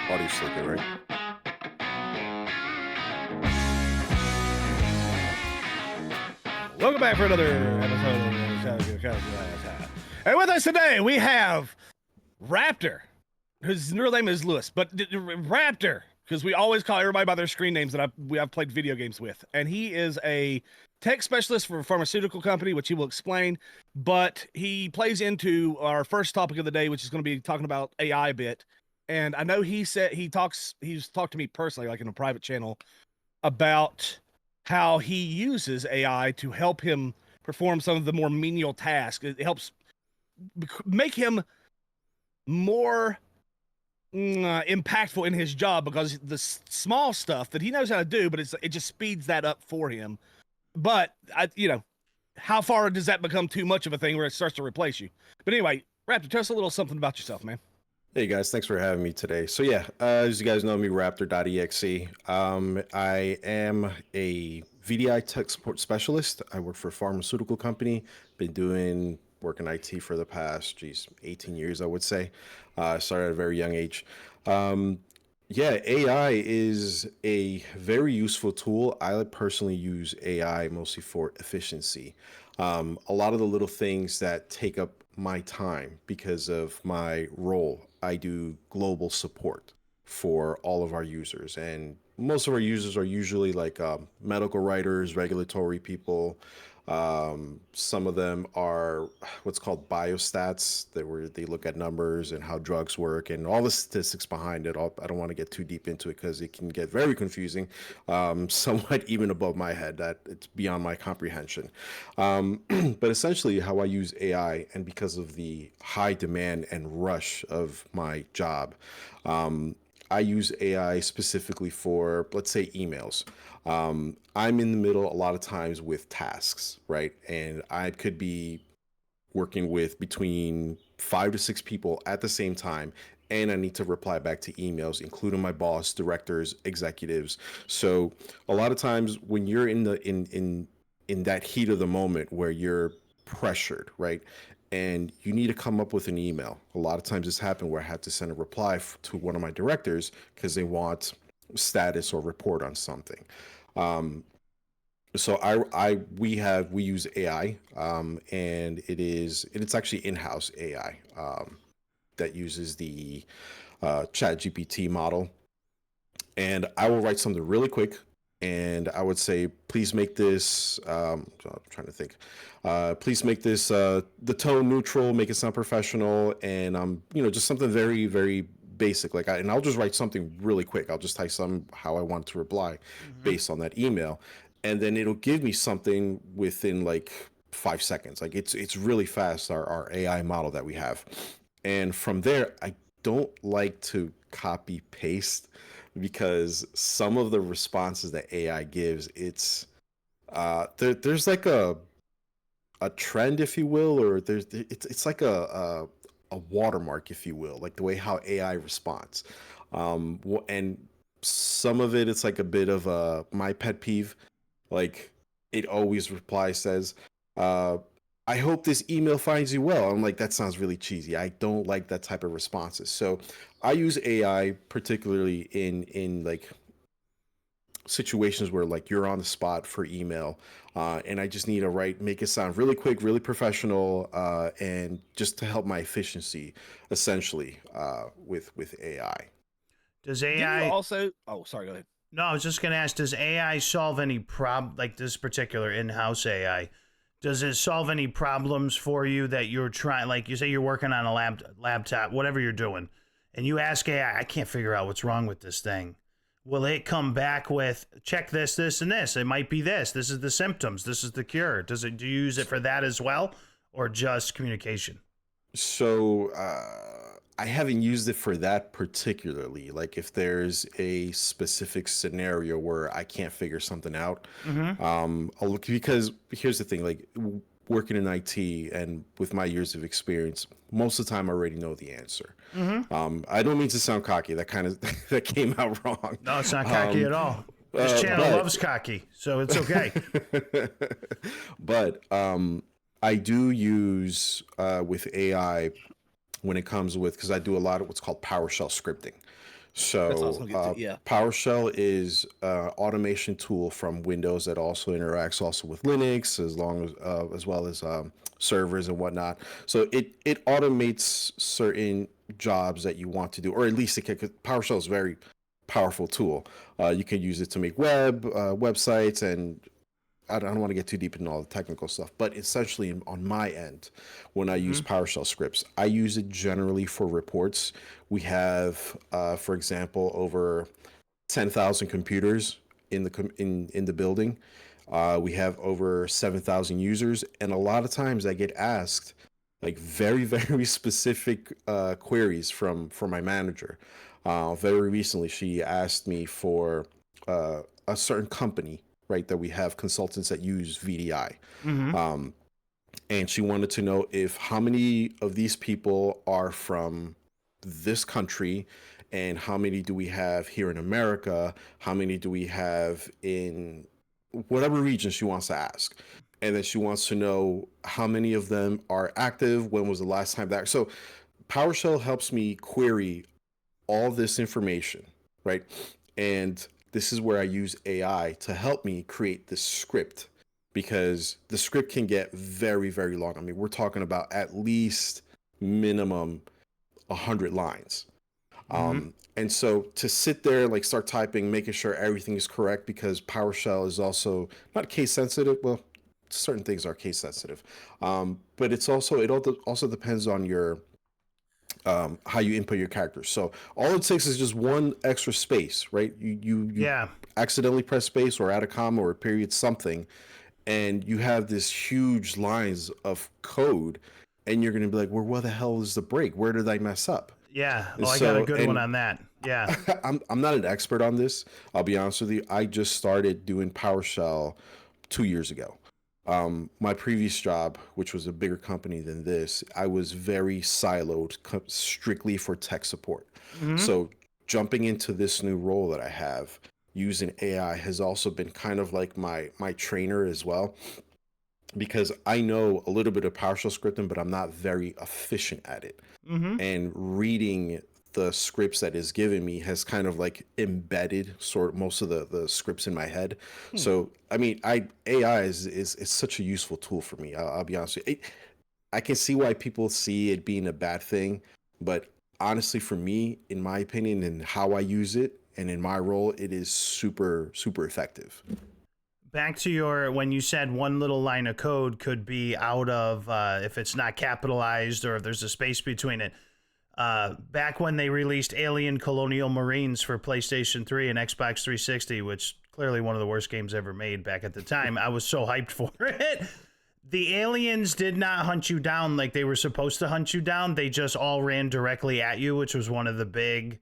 Audio still good, right? Welcome back for another episode of And with us today, we have Raptor, whose real name is Lewis, but Raptor, because we always call everybody by their screen names that I've played video games with. And he is a tech specialist for a pharmaceutical company, which he will explain. But he plays into our first topic of the day, which is going to be talking about AI a bit. And I know he's talked to me personally, like in a private channel, about how he uses AI to help him perform some of the more menial tasks. It helps make him more impactful in his job because the small stuff that he knows how to do, but it just speeds that up for him. But how far does that become too much of a thing where it starts to replace you? But anyway, Raptor, tell us a little something about yourself, man. Hey guys, thanks for having me today. So yeah, as you guys know me, Raptor.exe. I am a VDI tech support specialist. I work for a pharmaceutical company. Been doing work in IT for the past, 18 years, I would say. I started at a very young age. Yeah, AI is a very useful tool. I personally use AI mostly for efficiency. A lot of the little things that take up my time because of my role, I do global support for all of our users. And most of our users are usually like medical writers, regulatory people. Some of them are what's called biostats, that where they look at numbers and how drugs work and all the statistics behind it. I don't want to get too deep into it because it can get very confusing, somewhat even above my head. That it's beyond my comprehension. But essentially, how I use AI, and because of the high demand and rush of my job, I use AI specifically for, let's say, emails. I'm in the middle a lot of times with tasks, right? And I could be working with between 5 to 6 people at the same time. And I need to reply back to emails, including my boss, directors, executives. So a lot of times when you're in that heat of the moment where you're pressured, right? And you need to come up with an email. A lot of times this happened where I had to send a reply to one of my directors because they want status or report on something. Um, so we use AI, and it's actually in-house AI, that uses the Chat GPT model. And I will write something really quick, and I would say, please make this. I'm trying to think. Please make this the tone neutral, make it sound professional, and just something very very basic. And I'll just write something really quick. I'll just type some how I want to reply, based on that email, and then it'll give me something within like 5 seconds. Like it's really fast. Our AI model that we have, and from there, I don't like to copy paste because some of the responses that AI gives, there's like a trend, if you will, or it's like a watermark, if you will, like the way how AI responds. And some of it's like a bit of my pet peeve. Like it always says, uh, I hope this email finds you well. I'm like, that sounds really cheesy. I don't like that type of responses. So I use AI particularly in like situations where like you're on the spot for email, and I just need to make it sound really quick, really professional, and just to help my efficiency, essentially, with AI. Does Didn't you AI? also? Oh, sorry. Go ahead. No, I was just going to ask. Does AI solve any problem like this particular in-house AI? Does it solve any problems for you that you're trying? Like you say, you're working on a laptop, whatever you're doing, and you ask AI, I can't figure out what's wrong with this thing. Will it come back with check this, this, and this? It might be this. This is the symptoms. This is the cure. Do you use it for that as well, or just communication? So I haven't used it for that particularly. Like if there's a specific scenario where I can't figure something out, Mm-hmm. I'll look, because here's the thing, like working in IT and with my years of experience, most of the time I already know the answer. Mm-hmm. I don't mean to sound cocky. That kind of that came out wrong. No, it's not cocky at all. This channel But loves cocky, so it's okay. but I do use with AI when it comes with, because I do a lot of what's called PowerShell scripting. That's what I was So gonna get to. Yeah. PowerShell is automation tool from Windows that also interacts also with Linux, as well as servers and whatnot. So it automates certain jobs that you want to do, or at least it can. 'Cause PowerShell is a very powerful tool. You can use it to make websites, and I don't want to get too deep into all the technical stuff, but essentially on my end, when I use PowerShell scripts, I use it generally for reports. We have, for example, over 10,000 computers in the building. We have over 7,000 users, and a lot of times I get asked like very very specific queries from my manager. Very recently, she asked me for a certain company, right? That we have consultants that use VDI. Mm-hmm. And she wanted to know if how many of these people are from this country, and how many do we have here in America, how many do we have in whatever region she wants to ask. And then she wants to know how many of them are active, when was the last time that. So PowerShell helps me query all this information, right? And this is where I use AI to help me create this script, because the script can get very, very long. I mean, we're talking about at least minimum 100 lines. And so to sit there and like start typing, making sure everything is correct, because PowerShell is also not case sensitive. Well, certain things are case sensitive, but it also depends on your how you input your characters. So all it takes is just one extra space, right? You Yeah. accidentally press space or add a comma or a period something, and you have this huge lines of code, and you're gonna be like, well, where the hell is the break? Where did I mess up? Yeah. And Oh, I got a so, good one and on that. Yeah. I'm not an expert on this. I'll be honest with you. I just started doing PowerShell 2 years ago. My previous job, which was a bigger company than this, I was very siloed, strictly for tech support. So jumping into this new role that I have, using AI has also been kind of like my trainer as well, because I know a little bit of PowerShell scripting, but I'm not very efficient at it. Mm-hmm. And reading the scripts that is given me has kind of like embedded sort most of the scripts in my head. So I mean, AI is such a useful tool for me. I'll be honest with you. I can see why people see it being a bad thing, but honestly, for me, in my opinion, and how I use it, and in my role, it is super super effective. Back to your when you said one little line of code could be out of if it's not capitalized or if there's a space between it. Back when they released Alien Colonial Marines for PlayStation 3 and Xbox 360, which clearly one of the worst games ever made back at the time, I was so hyped for it. The aliens did not hunt you down like they were supposed to hunt you down. They just all ran directly at you, which was one of the big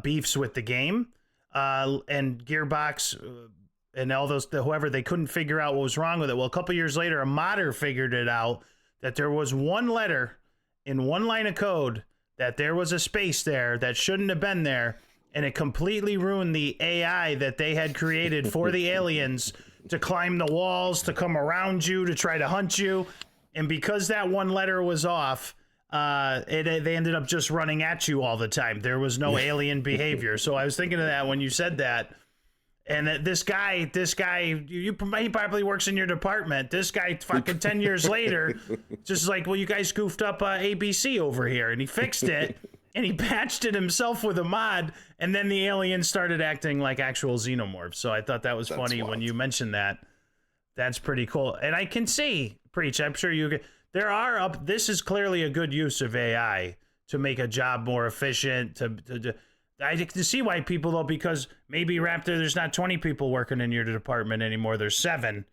beefs with the game. And Gearbox and all those, whoever, they couldn't figure out what was wrong with it. Well, a couple years later, a modder figured it out that there was one letter in one line of code that there was a space there that shouldn't have been there, and it completely ruined the AI that they had created for the aliens to climb the walls, to come around you, to try to hunt you. And because that one letter was off, they ended up just running at you all the time. There was no alien behavior. So I was thinking of that when you said that. And that this guy, he probably works in your department. This guy, fucking 10 years later, just like, well, you guys goofed up ABC over here, and he fixed it, and he patched it himself with a mod, and then the aliens started acting like actual xenomorphs. So I thought that was funny when you mentioned that. That's pretty cool, and I can see, Preach. I'm sure you. This is clearly a good use of AI to make a job more efficient. I can see why people, though, because maybe Raptor, there's not 20 people working in your department anymore. There's 7.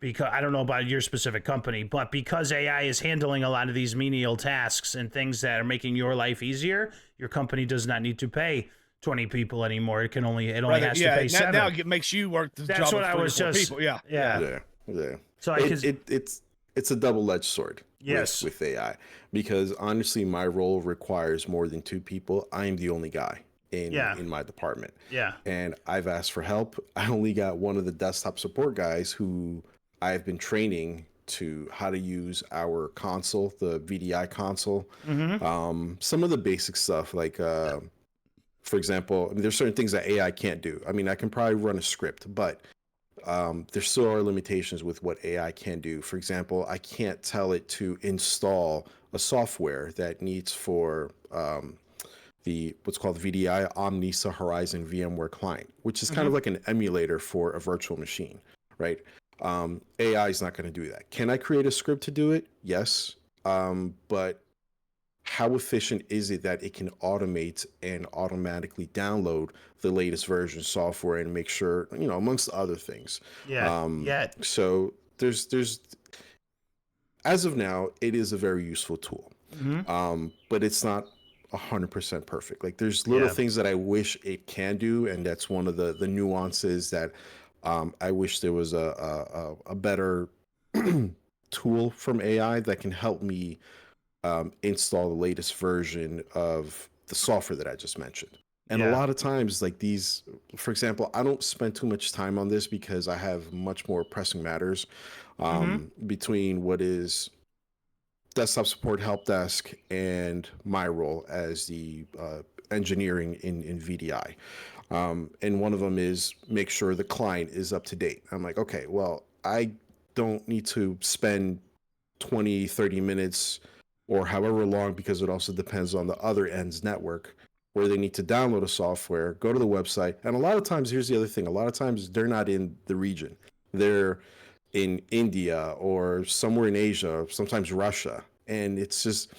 Because I don't know about your specific company, but because AI is handling a lot of these menial tasks and things that are making your life easier, your company does not need to pay 20 people anymore. It only has to pay 7. Now it makes you work the That's job what of I 3 or was 4 just. people. Yeah. Yeah. So It's a double-edged sword. Yes. With AI, because honestly, my role requires more than 2 people. I am the only guy in my department. Yeah. And I've asked for help. I only got one of the desktop support guys who I've been training to how to use our console, the VDI console. Some of the basic stuff like for example, I mean, there's certain things that AI can't do. I mean, I can probably run a script, but there still are limitations with what AI can do. For example, I can't tell it to install a software that needs for the what's called VDI, Omnisa Horizon VMware Client, which is kind of like an emulator for a virtual machine, right? AI is not going to do that. Can I create a script to do it? Yes, but how efficient is it that it can automate and automatically download the latest version software and make sure, amongst other things. Yeah. Yeah. So there's as of now, it is a very useful tool. But it's not 100% perfect. Like there's little Yeah. things that I wish it can do, and that's one of the nuances that I wish there was a better tool from AI that can help me install the latest version of the software that I just mentioned. And a Yeah. lot of times, like these, for example, I don't spend too much time on this because I have much more pressing matters between what is desktop support help desk and my role as the engineering in VDI. And one of them is make sure the client is up to date. I'm like, okay, well, I don't need to spend 20, 30 minutes or however long, because it also depends on the other end's network, where they need to download a software, go to the website. And a lot of times, here's the other thing, a lot of times they're not in the region. They're in India or somewhere in Asia, sometimes Russia. And it's just,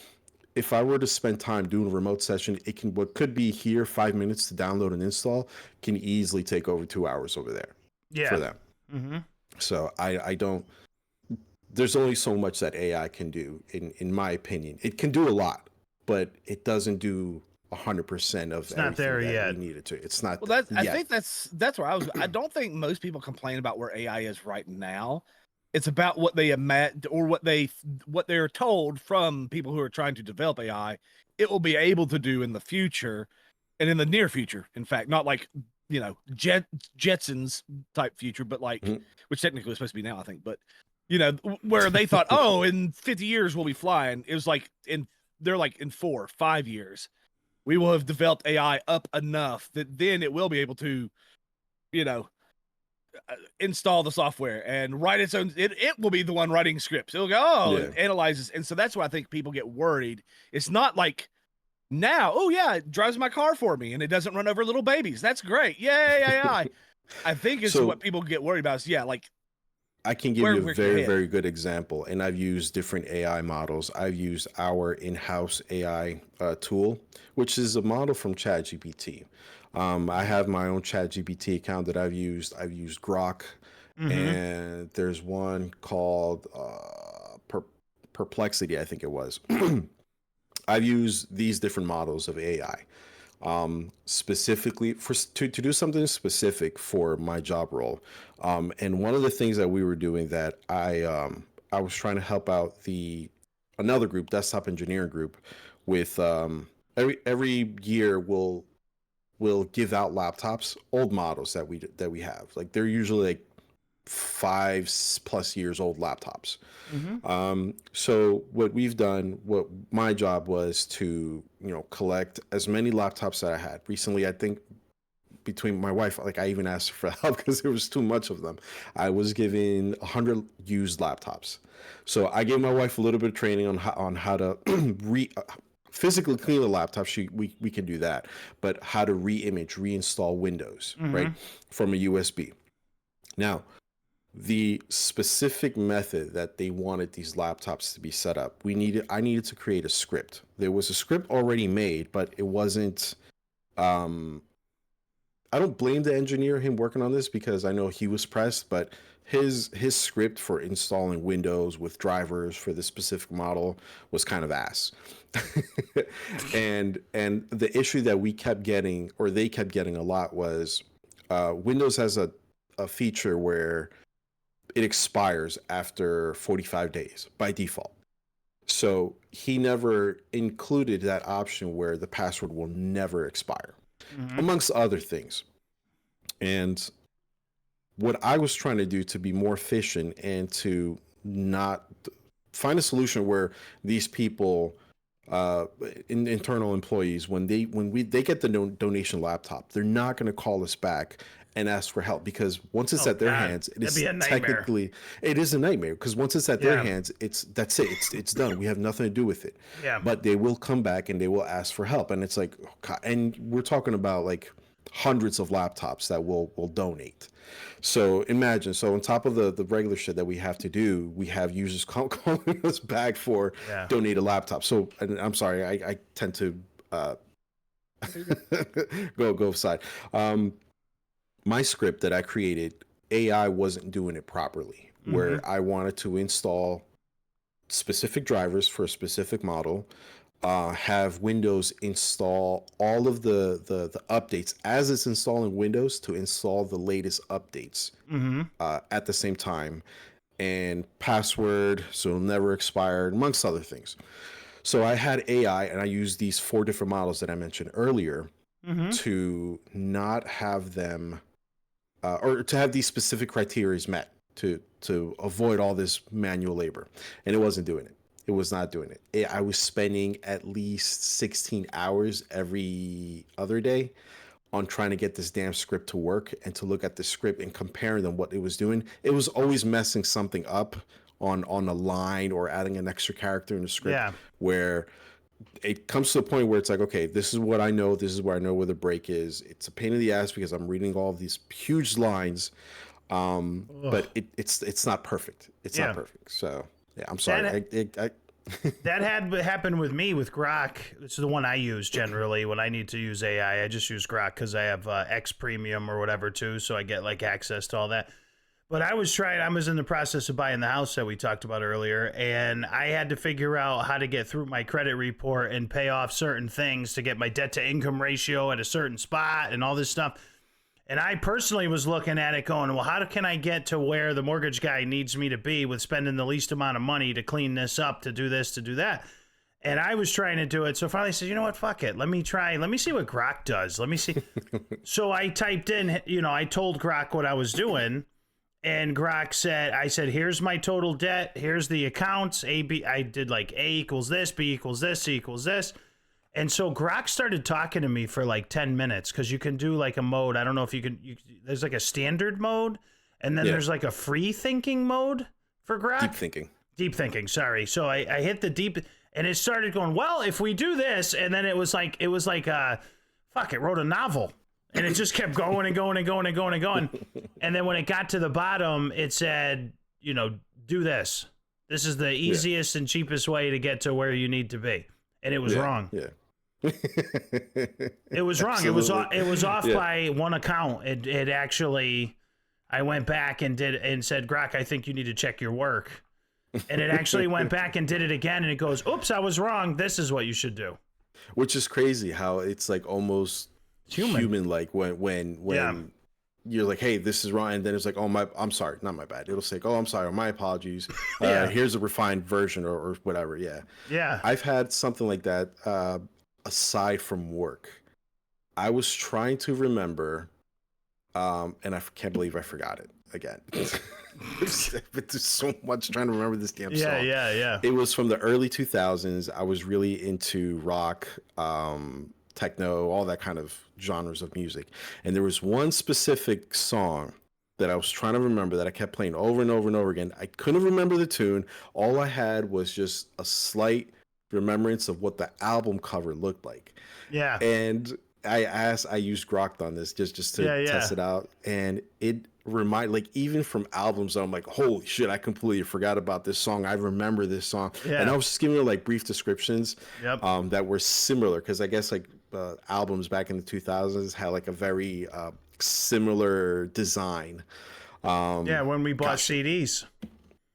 if I were to spend time doing a remote session, it can, what could be here 5 minutes to download and install can easily take over 2 hours over there for Yeah. them. So I don't, there's only so much that AI can do, in my opinion. It can do a lot, but it doesn't do 100% of It's not there everything that yet. we need it to. It's not. Well, I yet. think that's where I was. I don't think most people complain about where AI is right now. It's about what they imagine or what they're told from people who are trying to develop AI. It will be able to do in the future, and in the near future. In fact, not like Jetsons type future, but like which technically was supposed to be now, I think. But where they thought, oh, in 50 years we'll be flying. It was like they're like in 4 or 5 years we will have developed AI up enough that then it will be able to, install the software and write its own. It will be the one writing scripts. It'll go, it analyzes. And so that's why I think people get worried. It's not like now, oh, yeah, it drives my car for me and it doesn't run over little babies. That's great. Yay, AI. I think it's what people get worried about is, like, I can give you a very, very good example, and I've used different AI models. I've used our in-house AI tool, which is a model from ChatGPT. I have my own ChatGPT account that I've used. I've used Grok, and there's one called Perplexity, I think it was. I've used these different models of AI specifically to do something specific for my job role. And one of the things that we were doing that I was trying to help out another group, desktop engineering group, with every year we'll give out laptops, old models that we have. Like they're usually like 5+ years old laptops. So what we've done, what my job was to, collect as many laptops that I had. Recently, I think between my wife, like I even asked her for help because there was too much of them. I was given 100 used laptops. So I gave my wife a little bit of training on how to physically clean the laptop. We can do that, but how to reinstall Windows, right, from a USB. Now, the specific method that they wanted these laptops to be set up, I needed to create a script. There was a script already made, but it wasn't, I don't blame the engineer, him working on this, because I know he was pressed, but his script for installing Windows with drivers for this specific model was kind of ass. and the issue that we kept getting, or they kept getting a lot, was Windows has a feature where it expires after 45 days by default. So he never included that option where the password will never expire, amongst other things. And what I was trying to do to be more efficient and to not find a solution where these people internal employees, when they get the donation laptop, they're not going to call us back and ask for help, because once it's Oh, at their God. hands, it That'd is be a nightmare. technically, it is a nightmare, because once it's at their Yeah. hands, that's it, it's done. We have nothing to do with it. Yeah. But they will come back and they will ask for help, and it's like, oh, God. And we're talking about like hundreds of laptops that will donate. So imagine, so on top of the regular shit that we have to do, we have users calling us back for Yeah. donate a laptop. So, and I'm sorry, I tend to go aside. My script that I created, AI wasn't doing it properly. Where I wanted to install specific drivers for a specific model, have Windows install all of the updates as it's installing Windows, to install the latest updates at the same time, and password so it'll never expire, amongst other things. So I had AI, and I used these 4 different models that I mentioned earlier to not have them, or to have these specific criteria met, to avoid all this manual labor, and it wasn't doing it. It was not doing it. I was spending at least 16 hours every other day on trying to get this damn script to work, and to look at the script and comparing them what it was doing. It was always messing something up on a line, or adding an extra character in the script, Yeah. where it comes to a point where it's like, okay, this is what I know. This is where I know where the break is. It's a pain in the ass, because I'm reading all of these huge lines. But it's not perfect. It's not perfect. So yeah, I'm sorry. That had happened with me with Grok. This is the one I use generally when I need to use AI. I just use Grok because I have X Premium or whatever too, so I get like access to all that. But I was in the process of buying the house that we talked about earlier, and I had to figure out how to get through my credit report and pay off certain things to get my debt to income ratio at a certain spot and all this stuff. And I personally was looking at it going, well, how can I get to where the mortgage guy needs me to be with spending the least amount of money to clean this up, to do this, to do that? And I was trying to do it. So finally I said, you know what, fuck it. Let me see what Grok does. Let me see. So I typed in, I told Grok what I was doing. And Grok said, here's my total debt. Here's the accounts. A, B, I did like A equals this, B equals this, C equals this. And so Grok started talking to me for like 10 minutes, because you can do like a mode. I don't know if there's like a standard mode, and then there's like a free thinking mode for Grok. Deep thinking, sorry. So I hit the deep, and it started going, well, if we do this, and then it was like, it wrote a novel. And it just kept going and going and going and going and going. And then when it got to the bottom, it said, do this. This is the easiest and cheapest way to get to where you need to be. And it was wrong. Yeah. It was wrong. It was off by one account. It actually, I went back and said, Grok, I think you need to check your work. And it actually went back and did it again. And it goes, oops, I was wrong. This is what you should do. Which is crazy how it's like almost human like when you're like, hey, this is wrong, and then it's like, I'm sorry, not my bad. It'll say, oh, I'm sorry, my apologies. Here's a refined version or whatever. Yeah. I've had something like that aside from work. I was trying to remember, and I can't believe I forgot it again. I've been through so much trying to remember this damn song. Yeah. It was from the early 2000s. I was really into rock, techno, all that kind of genres of music. And there was one specific song that I was trying to remember that I kept playing over and over and over again. I couldn't remember the tune. All I had was just a slight remembrance of what the album cover looked like. Yeah. And I used Grok on this just to test it out. And it even from albums, I'm like, holy shit, I completely forgot about this song. I remember this song. Yeah. And I was just giving her like brief descriptions that were similar, because I guess like albums back in the 2000s had like a very similar design. When we bought CDs.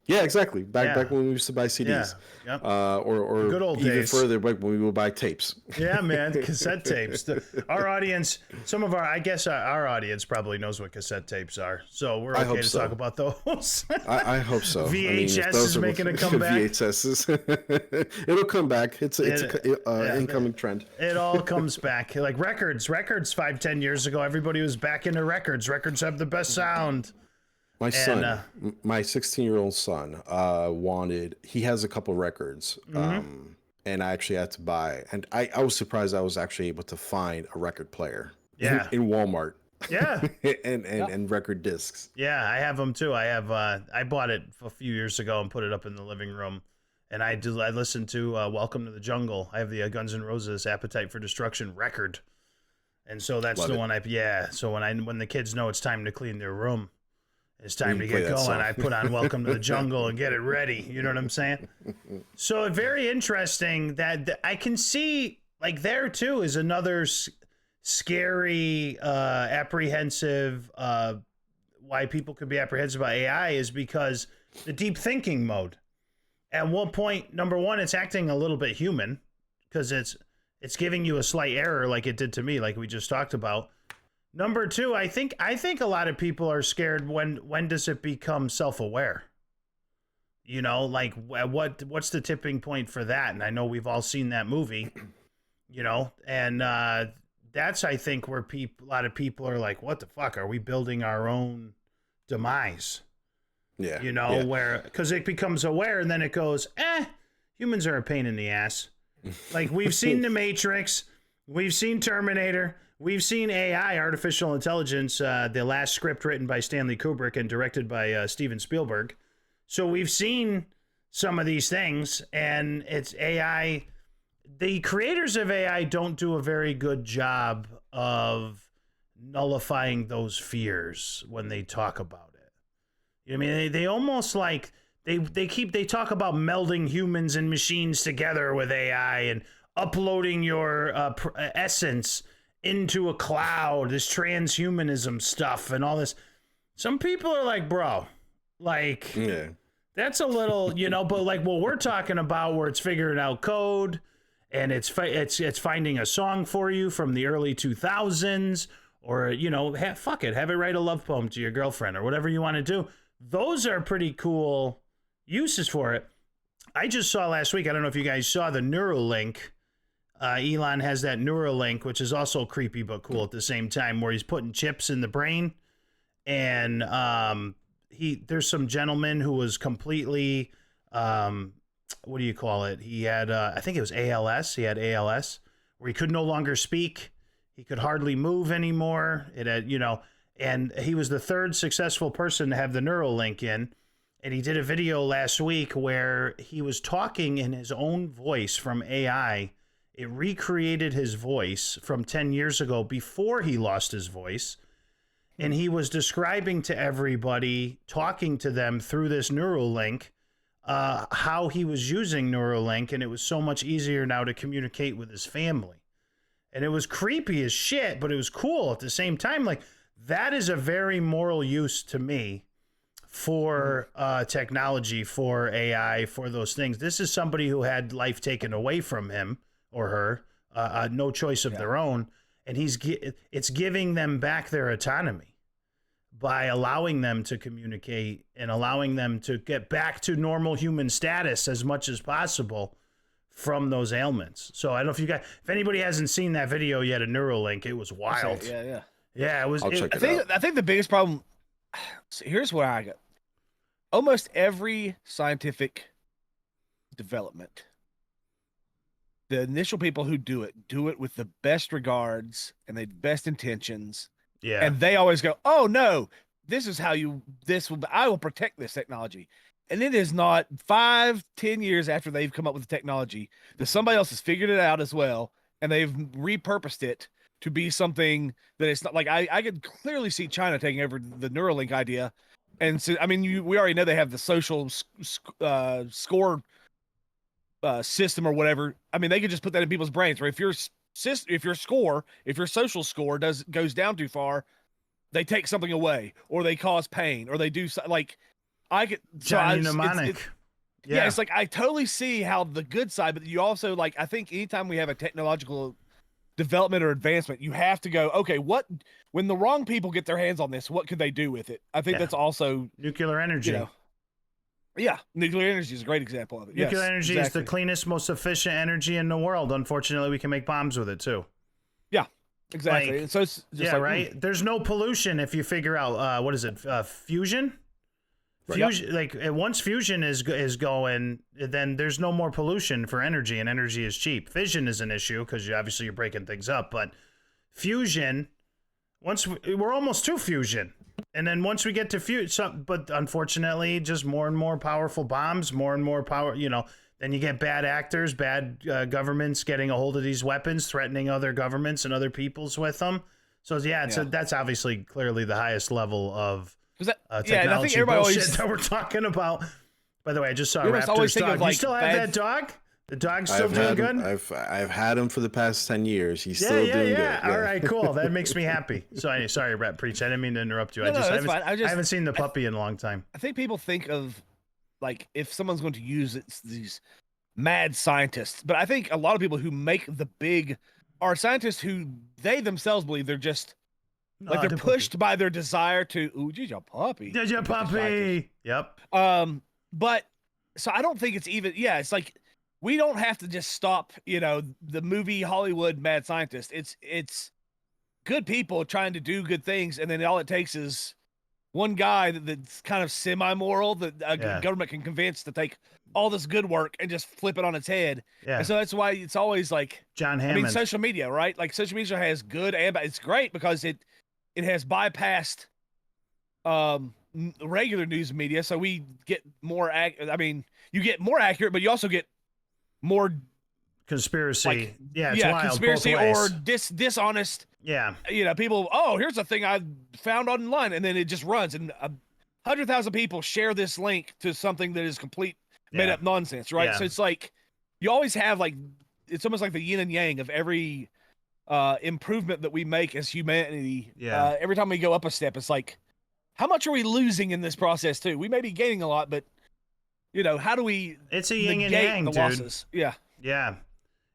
Yeah, exactly. Back when we used to buy CDs. Yeah. Or good old even days. further back when we would buy tapes. Yeah, man, cassette tapes. Our audience, our audience probably knows what cassette tapes are, so we're okay to talk about those. I hope so. VHS is making a comeback. VHSs. It'll come back. It's an incoming trend. It all comes back. Like records 5-10 years ago, everybody was back into records. Records have the best sound. My son, my 16-year-old son, he has a couple records, and I actually had to buy. And I was surprised I was actually able to find a record player. Yeah. In Walmart. Yeah. and record discs. Yeah, I have them too. I bought it a few years ago and put it up in the living room. And I listened to Welcome to the Jungle. I have the Guns N' Roses Appetite for Destruction record. And so that's Love the it. one so when the kids know it's time to clean their room, it's time to play get that going, song. I put on Welcome to the Jungle and get it ready. You know what I'm saying? So very interesting that I can see, like, there too is another scary, apprehensive, why people could be apprehensive about AI is because the deep thinking mode. At one point, number one, it's acting a little bit human because it's giving you a slight error like it did to me, like we just talked about. Number two, I think a lot of people are scared when does it become self-aware? You know, like what's the tipping point for that? And I know we've all seen that movie, you know, and that's, I think, where a lot of people are like, what the fuck? Are we building our own demise? Yeah. You know, where, because it becomes aware and then it goes, humans are a pain in the ass. Like, we've seen The Matrix, we've seen Terminator, we've seen AI, artificial intelligence, the last script written by Stanley Kubrick and directed by Steven Spielberg. So we've seen some of these things, and it's AI. The creators of AI don't do a very good job of nullifying those fears when they talk about it. I mean, they almost like they talk about melding humans and machines together with AI and uploading your essence into a cloud, this transhumanism stuff and all this. Some people are like, bro, like, that's a little, you know, but like what we're talking about, where it's figuring out code and it's finding a song for you from the early 2000s, or, you know, fuck it, have it write a love poem to your girlfriend or whatever you want to do. Those are pretty cool uses for it. I just saw last week, I don't know if you guys saw the Neuralink. Elon has that Neuralink, which is also creepy but cool at the same time, where he's putting chips in the brain. And there's some gentleman who was completely, what do you call it? He had, I think it was ALS. He had ALS, where he could no longer speak. He could hardly move anymore. It had, you know, and he was the third successful person to have the Neuralink in. And he did a video last week where he was talking in his own voice from AI. It recreated his voice from 10 years ago before he lost his voice. And he was describing to everybody, talking to them through this Neuralink, how he was using Neuralink. And it was so much easier now to communicate with his family. And it was creepy as shit, but it was cool at the same time. Like, that is a very moral use to me for technology, for AI, for those things. This is somebody who had life taken away from him or her, no choice of their own, and it's giving them back their autonomy by allowing them to communicate and allowing them to get back to normal human status as much as possible from those ailments. So I don't know if anybody hasn't seen that video yet, a Neuralink, it was wild. Yeah, it was. I think the biggest problem. So here's where I go. Almost every scientific development, the initial people who do it with the best regards and the best intentions. Yeah. And they always go, "Oh no, I will protect this technology." And it is not 5-10 years after they've come up with the technology that somebody else has figured it out as well, and they've repurposed it to be something that it's not. Like, I could clearly see China taking over the Neuralink idea. And so, I mean, we already know they have the social score system or whatever. I mean, they could just put that in people's brains. Right? If your social score goes down too far, they take something away, or they cause pain, or they do like. I could Johnny Mnemonic. Yeah, it's like I totally see how the good side, but you also, like, I think anytime we have a technological development or advancement, you have to go, okay, when the wrong people get their hands on this, what could they do with it? I think that's also nuclear energy. You know, yeah, nuclear energy is a great example of it. Nuclear energy is the cleanest, most efficient energy in the world. Unfortunately, we can make bombs with it too. Yeah, exactly. Like, and so it's just right. There's no pollution if you figure out what is it, fusion. Fusion, like once fusion is going, then there's no more pollution for energy, and energy is cheap. Fission is an issue because obviously you're breaking things up, but fusion, we're almost to fusion, and then once we get to fusion, but unfortunately, just more and more powerful bombs, more and more power. Then you get bad actors, bad governments getting a hold of these weapons, threatening other governments and other peoples with them. So that's obviously clearly the highest level of technology and I think everybody bullshit always that we're talking about. By the way, I just saw always Raptor's think dog. of, like, You still have bad- that dog? The dog's still doing good? I've had him for the past 10 years. He's still doing good. Yeah. All right, cool. That makes me happy. Sorry, Rap Preach. I didn't mean to interrupt you. No, that's fine. I haven't seen the puppy in a long time. I think people think of, like, if someone's going to use it, it's these mad scientists. But I think a lot of people who make the big are scientists who they themselves believe they're just they're pushed by their desire to. Ooh, geez, your puppy. Did your puppy? Yep. But so I don't think it's even. Yeah, it's like we don't have to just stop. The movie Hollywood mad scientist. It's good people trying to do good things, and then all it takes is one guy that's kind of semi-moral that government can convince to take all this good work and just flip it on its head. Yeah. And so that's why it's always like John Hammond. social media, right? Like social media has good and bad. It's great because it has bypassed regular news media, so we get more. You get more accurate, but you also get more conspiracy. It's wild, conspiracy both ways. or dishonest. Yeah. People. Oh, here's a thing I found online, and then it just runs, and 100,000 people share this link to something that is complete made up nonsense, right? Yeah. So it's like you always have it's almost like the yin and yang of every improvement that we make as humanity. Yeah. Every time we go up a step, it's like, how much are we losing in this process too? We may be gaining a lot, but how do we? It's a yin and negate yang, the dude. losses? Yeah. Yeah.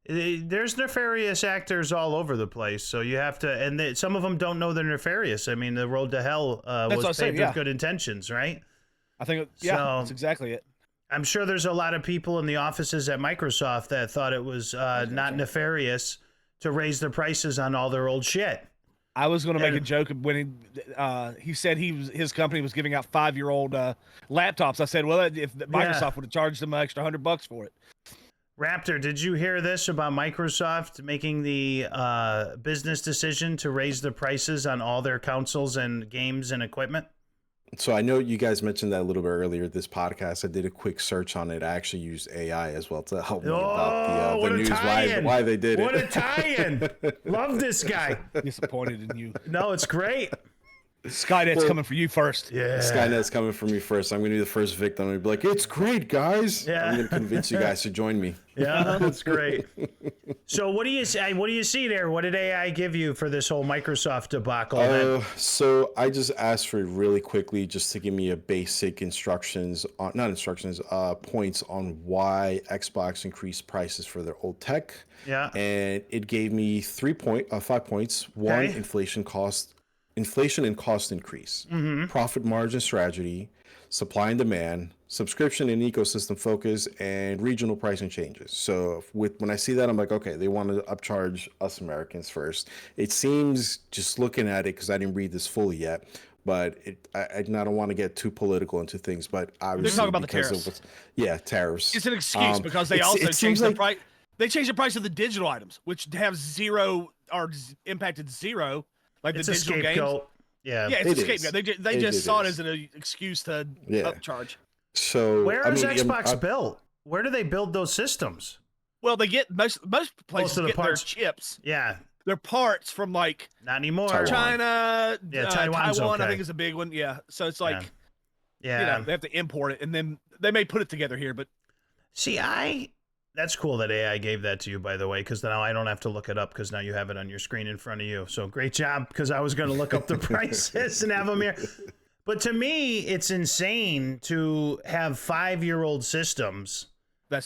There's nefarious actors all over the place, so you have to, and some of them don't know they're nefarious. I mean, the road to hell was paved with good intentions, right? I think, that's exactly it. I'm sure there's a lot of people in the offices at Microsoft that thought it was not nefarious to raise their prices on all their old shit. I was going to make a joke when he said his company was giving out 5-year-old laptops. I said, well, if Microsoft would have charged them an extra $100 for it. Raptor, did you hear this about Microsoft making the business decision to raise the prices on all their consoles and games and equipment? So I know you guys mentioned that a little bit earlier this podcast. I did a quick search on it. I actually used AI as well to help me about the news, why they did it. What a tie-in. Love this guy. Disappointed in you. No, it's great. Skynet's coming for you first. Yeah. Skynet's coming for me first. I'm going to be the first victim. I'm going to be like, it's great, guys. Yeah. I'm going to convince you guys to join me. Yeah, that's great. So what do you see there? What did AI give you for this whole Microsoft debacle? So I just asked for it really quickly just to give me a basic points on why Xbox increased prices for their old tech. Yeah. And it gave me 5 points. One, inflation and cost increase, profit margin strategy, supply and demand, subscription and ecosystem focus, and regional pricing changes. So when I see that, I'm like, okay, they want to upcharge us Americans first. It seems, just looking at it, because I didn't read this fully yet, but I don't want to get too political into things, but obviously they're talking about the tariffs. Tariffs. It's an excuse because they also changed the price. They changed the price of the digital items, which have zero or impacted zero. Like it's the a digital scapegoat. games. Yeah, it's a scapegoat. They just saw it as an excuse to upcharge. So where is Xbox built? Where do they build those systems? Well, they get most places get their chips. Yeah, their parts from not anymore. China. Taiwan. Okay. I think is a big one. Yeah, so it's like they have to import it, and then they may put it together here. But see, that's cool that AI gave that to you, by the way, because now I don't have to look it up because now you have it on your screen in front of you. So great job, because I was going to look up the prices and have them here. But to me, it's insane to have 5-year-old systems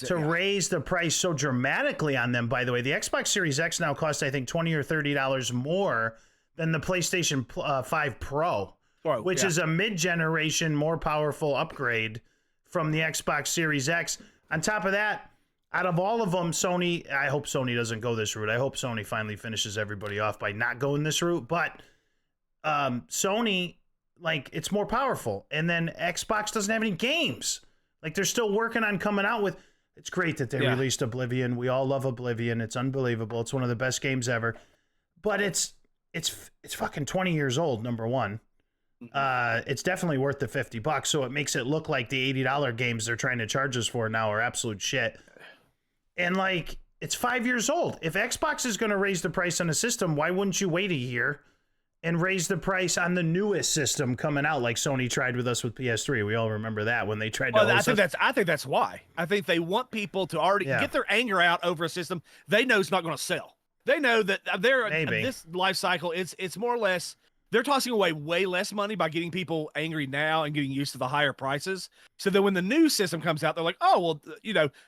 raise the price so dramatically on them, by the way. The Xbox Series X now costs, I think, $20 or $30 more than the PlayStation 5 Pro, which is a mid-generation, more powerful upgrade from the Xbox Series X. On top of that, out of all of them, Sony, I hope Sony doesn't go this route. I hope Sony finally finishes everybody off by not going this route. But Sony, like it's more powerful. And then Xbox doesn't have any games. Like they're still working on coming out with. It's great that they released Oblivion. We all love Oblivion. It's unbelievable. It's one of the best games ever. But it's fucking 20 years old. Number one. It's definitely worth the $50. So it makes it look like the $80 games they're trying to charge us for now are absolute shit. And like it's 5 years old. If Xbox is going to raise the price on a system, why wouldn't you wait a year and raise the price on the newest system coming out, like Sony tried with us with PS3? We all remember that when they tried to. I think that's why. I think they want people to already get their anger out over a system they know is not going to sell. They know that this life cycle. It's more or less. They're tossing away way less money by getting people angry now and getting used to the higher prices. So that when the new system comes out, they're like, oh, well,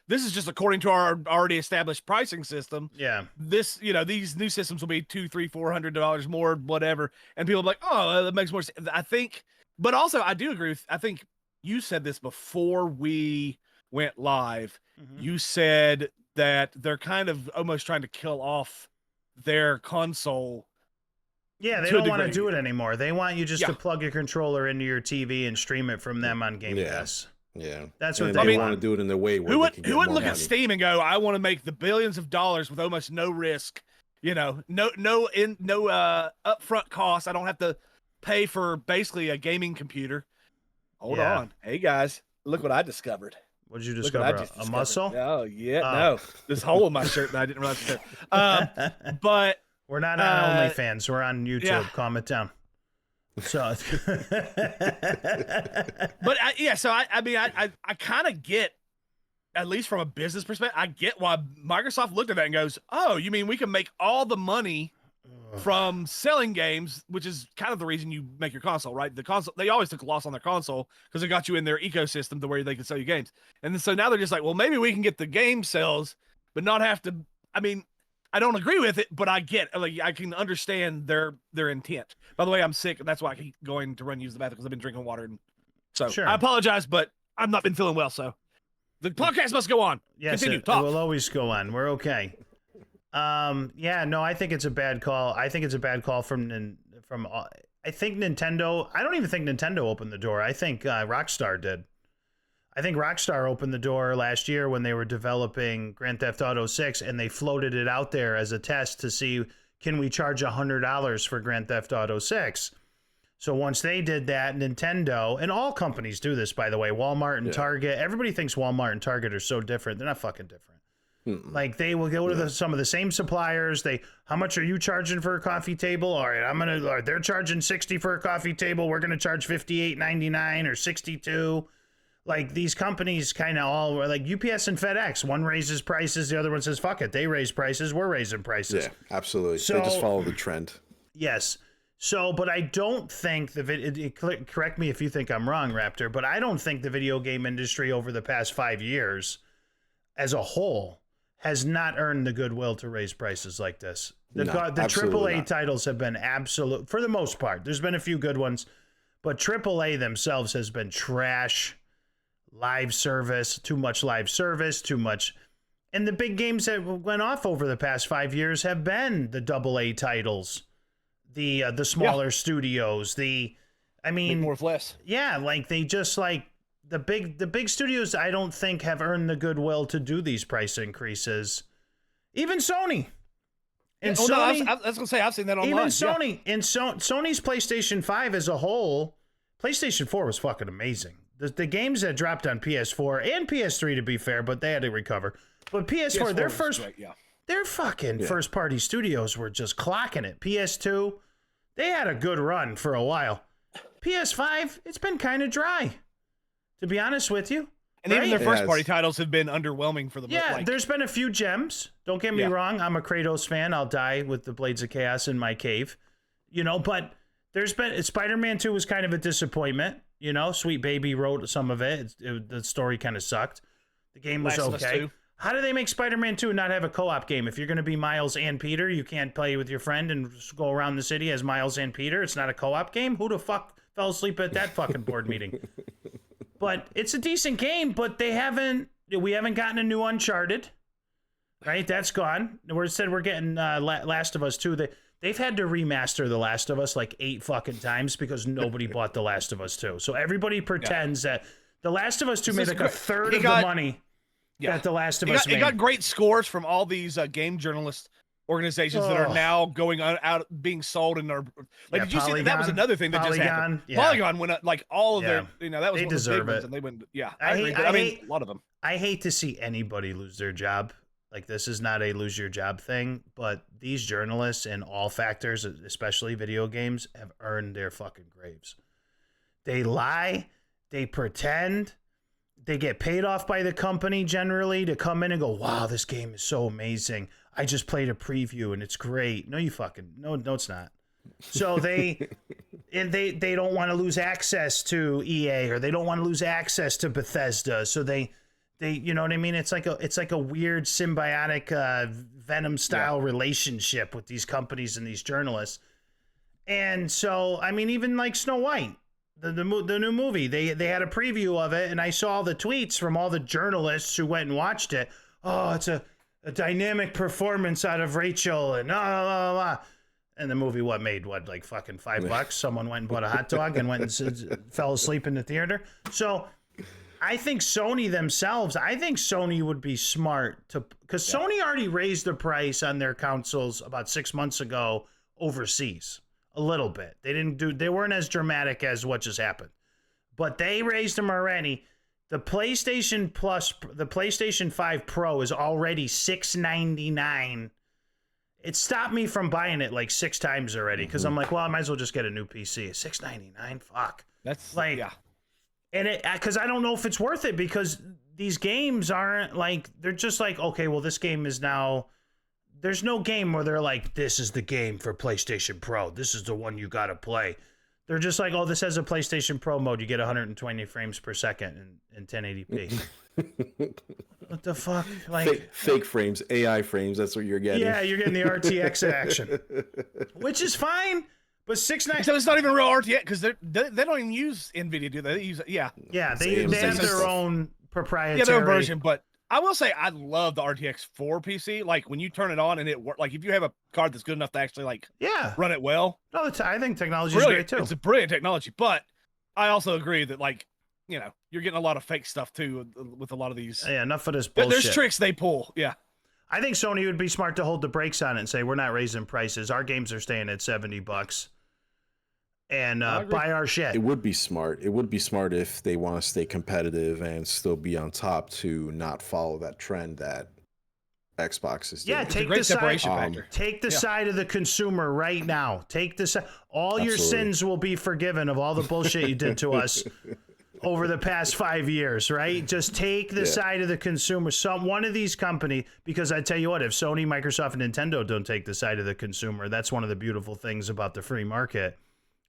this is just according to our already established pricing system. Yeah. These new systems will be $200, $300, $400 more, whatever. And people are like, oh, that makes more sense. I think, but also I do agree with, I think you said this before we went live. Mm-hmm. You said that they're kind of almost trying to kill off their console. Yeah, they don't want to do it anymore. They want you just to plug your controller into your TV and stream it from them on Game Pass. Yeah, that's what they want to do it in the way where who wouldn't look at Steam and go, "I want to make the billions of dollars with almost no risk." No upfront costs. I don't have to pay for basically a gaming computer. Hold on, hey guys, look what I discovered. What did you discover? A muscle? Oh yeah, no, this hole in my shirt that I didn't realize was there. But. We're not on OnlyFans. We're on YouTube. Yeah. Calm it down. So, but I kind of get, at least from a business perspective, I get why Microsoft looked at that and goes, "Oh, you mean we can make all the money from selling games, which is kind of the reason you make your console, right? The console, they always took a loss on their console because it got you in their ecosystem to where they could sell you games, and then, so now they're just like, well, maybe we can get the game sales, but not have to. I mean." I don't agree with it, but I get, like, I can understand their intent. By the way, I'm sick, and that's why I keep going to use the bathroom because I've been drinking water. And so I apologize, but I've not been feeling well, so the podcast must go on. Yes, continue. It will always go on. We're okay. I think it's a bad call. I think it's a bad call from I think Nintendo. I don't even think Nintendo opened the door. I think Rockstar did. I think Rockstar opened the door last year when they were developing Grand Theft Auto 6, and they floated it out there as a test to see, can we charge $100 for Grand Theft Auto 6? So once they did that, Nintendo, and all companies do this, by the way, Walmart and Target, everybody thinks Walmart and Target are so different. They're not fucking different. Mm-mm. Like, they will go to some of the same suppliers. How much are you charging for a coffee table? All right, they're charging $60 for a coffee table. We're going to charge $58.99 or $62. Like, these companies kind of all were like UPS and FedEx. One raises prices, the other one says, fuck it. They raise prices, we're raising prices. Yeah, absolutely. So, they just follow the trend. Yes. So, but I don't think correct me if you think I'm wrong, Raptor, but I don't think the video game industry over the past 5 years as a whole has not earned the goodwill to raise prices like this. The AAA titles have been absolute, for the most part. There's been a few good ones, but AAA themselves has been trash. Live service, too much live service, too much. And the big games that went off over the past 5 years have been the AA titles, the smaller studios, make more with less. Yeah, like they just like the big studios I don't think have earned the goodwill to do these price increases. Even Sony. And Sony, I was gonna say I've seen that online. Even Sony and Sony's PlayStation 5 as a whole, PlayStation 4 was fucking amazing. The games that dropped on PS4 and PS3, to be fair, but they had to recover. But PS4 their fucking first-party studios were just clocking it. PS2, they had a good run for a while. PS5, it's been kind of dry, to be honest with you. And even their first-party titles have been underwhelming for the most. Yeah, there's been a few gems. Don't get me wrong. I'm a Kratos fan. I'll die with the Blades of Chaos in my cave. But there's been... Spider-Man 2 was kind of a disappointment. Sweet Baby wrote some of it. The story kind of sucked. The game was okay. How do they make Spider-Man 2 not have a co-op game? If you're going to be Miles and Peter, you can't play with your friend and go around the city as Miles and Peter. It's not a co-op game? Who the fuck fell asleep at that fucking board meeting? But it's a decent game, but we haven't gotten a new Uncharted. Right? That's gone. We're getting Last of Us 2. They they've had to remaster The Last of Us like 8 fucking times because nobody bought The Last of Us 2. So everybody pretends that The Last of Us 2 made like a third of the money that The Last of Us made. It got great scores from all these game journalist organizations that are now going out being sold and are like. Did you see that was another thing that just happened? Polygon went up, like all of their, that was they deserve it. And they went, I mean, a lot of them. I hate to see anybody lose their job. Like, this is not a lose your job thing, but these journalists in all factors, especially video games, have earned their fucking graves. They lie, they pretend, they get paid off by the company generally to come in and go, wow, this game is so amazing. I just played a preview and it's great. No, it's not. So they don't want to lose access to EA, or they don't want to lose access to Bethesda. So they you know what I mean? It's like a weird symbiotic Venom style relationship with these companies and these journalists. And so, I mean, even like Snow White, the new movie, they had a preview of it, and I saw the tweets from all the journalists who went and watched it. Oh, it's a dynamic performance out of Rachel, and and the movie made like fucking $5. Someone went and bought a hot dog and went and fell asleep in the theater. So I think Sony would be smart because Sony already raised the price on their consoles about 6 months ago overseas a little bit. They weren't as dramatic as what just happened, but they raised them already. The PlayStation 5 Pro is already $699. It stopped me from buying it like 6 times already because I'm like, well, I might as well just get a new PC. $699, fuck. That's like, and because I don't know if it's worth it, because these games aren't like, they're just like, okay, well, this game is now. There's no game where they're like, this is the game for PlayStation Pro. This is the one you got to play. They're just like, oh, this has a PlayStation Pro mode. You get 120 frames per second in 1080p. What the fuck? Like fake frames, AI frames. That's what you're getting. Yeah, you're getting the RTX action, which is fine. But $699. So it's not even real RTX because they don't even use NVIDIA, do they? They use they have their own proprietary their own version. But I will say I love the RTX 4 PC. Like when you turn it on and it works. Like if you have a card that's good enough to actually run it well. No, I think technology is great too. It's a brilliant technology, but I also agree that you're getting a lot of fake stuff too with a lot of these. Yeah, enough of this bullshit. There's tricks they pull. Yeah. I think Sony would be smart to hold the brakes on it and say, we're not raising prices. Our games are staying at $70. And buy our shit. It would be smart. It would be smart if they want to stay competitive and still be on top to not follow that trend that Xbox is doing. Yeah, take the side of the consumer right now. Take the side. All your sins will be forgiven of all the bullshit you did to us over the past 5 years, right? Just take the side of the consumer. One of these companies, because I tell you what, if Sony, Microsoft, and Nintendo don't take the side of the consumer, that's one of the beautiful things about the free market.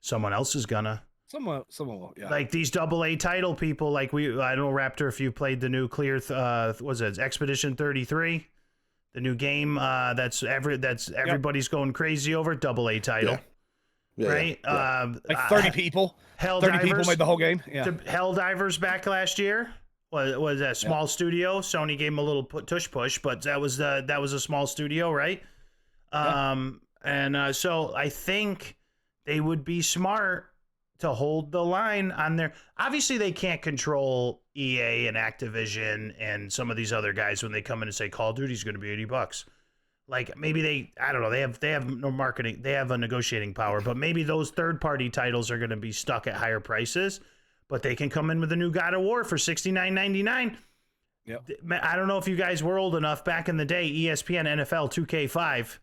Someone else is gonna. Someone will. Yeah. Like these AA title people, like I don't know, Raptor, if you played the new was it Expedition 33, the new game that's everybody's going crazy over, AA title, right? Yeah. Like 30 people. 30 people made the whole game. Yeah. Helldivers back last year was a small studio. Sony gave them a little push, but that was a small studio, right? So I think they would be smart to hold the line on their. Obviously, they can't control EA and Activision and some of these other guys when they come in and say Call of Duty is going to be $80. Like maybe I don't know. They have no marketing. They have a negotiating power, but maybe those third-party titles are going to be stuck at higher prices. But they can come in with a new God of War for $69.99. Yep. I don't know if you guys were old enough back in the day. ESPN NFL 2K5.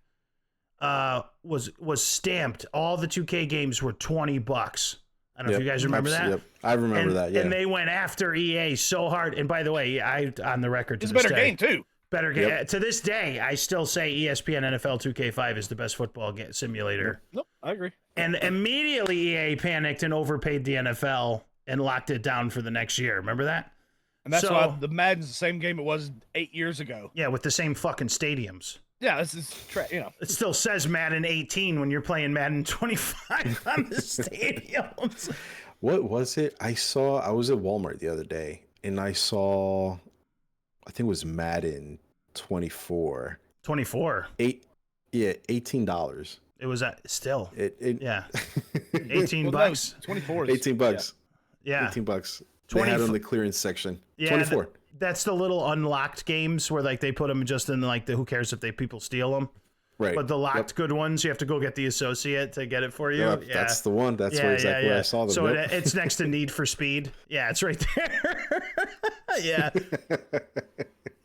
Was stamped. All the 2K games were $20. I don't know if you guys remember that. Yep. I remember that. Yeah. And they went after EA so hard. And by the way, on the record, it's a better game too. Better game. Yep. To this day, I still say ESPN NFL 2K5 is the best football simulator. Nope, I agree. And immediately EA panicked and overpaid the NFL and locked it down for the next year. Remember that? And that's why the Madden's the same game it was 8 years ago. Yeah, with the same fucking stadiums. Yeah, it still says Madden 18 when you're playing Madden 25 on the stadiums. What was it? I was at Walmart the other day and I saw, I think it was Madden 24. 24. $18. It was still. Yeah. $18. 18 Well, bucks. No, 24. 18 bucks. Yeah. 18 bucks. They 20 had it on the clearance section. Yeah, 24. That's the little unlocked games where like they put them just in like the who cares if people steal them. Right. But the locked good ones, you have to go get the associate to get it for you. Yep, Yeah. that's the one. That's where exactly where I saw them. So Yep. it's next to Need for Speed. Yeah, it's right there. Yeah.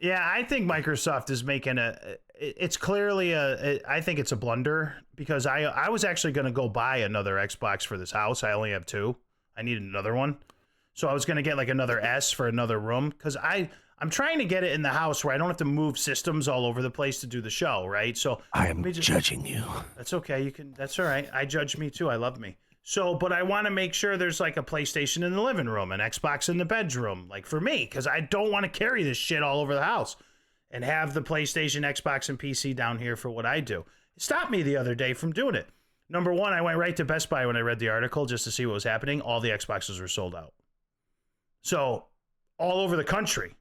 Yeah, I think Microsoft is making it's clearly I think it's a blunder because I was actually going to go buy another Xbox for this house. I only have 2. I needed another one. So I was going to get like another S for another room because I'm trying to get it in the house where I don't have to move systems all over the place to do the show, right? So I am judging you. That's okay. You can. That's all right. I judge me too. I love me. So, but I want to make sure there's like a PlayStation in the living room, an Xbox in the bedroom, like for me, because I don't want to carry this shit all over the house and have the PlayStation, Xbox, and PC down here for what I do. It stopped me the other day from doing it. Number one, I went right to Best Buy when I read the article just to see what was happening. All the Xboxes were sold out. So, all over the country.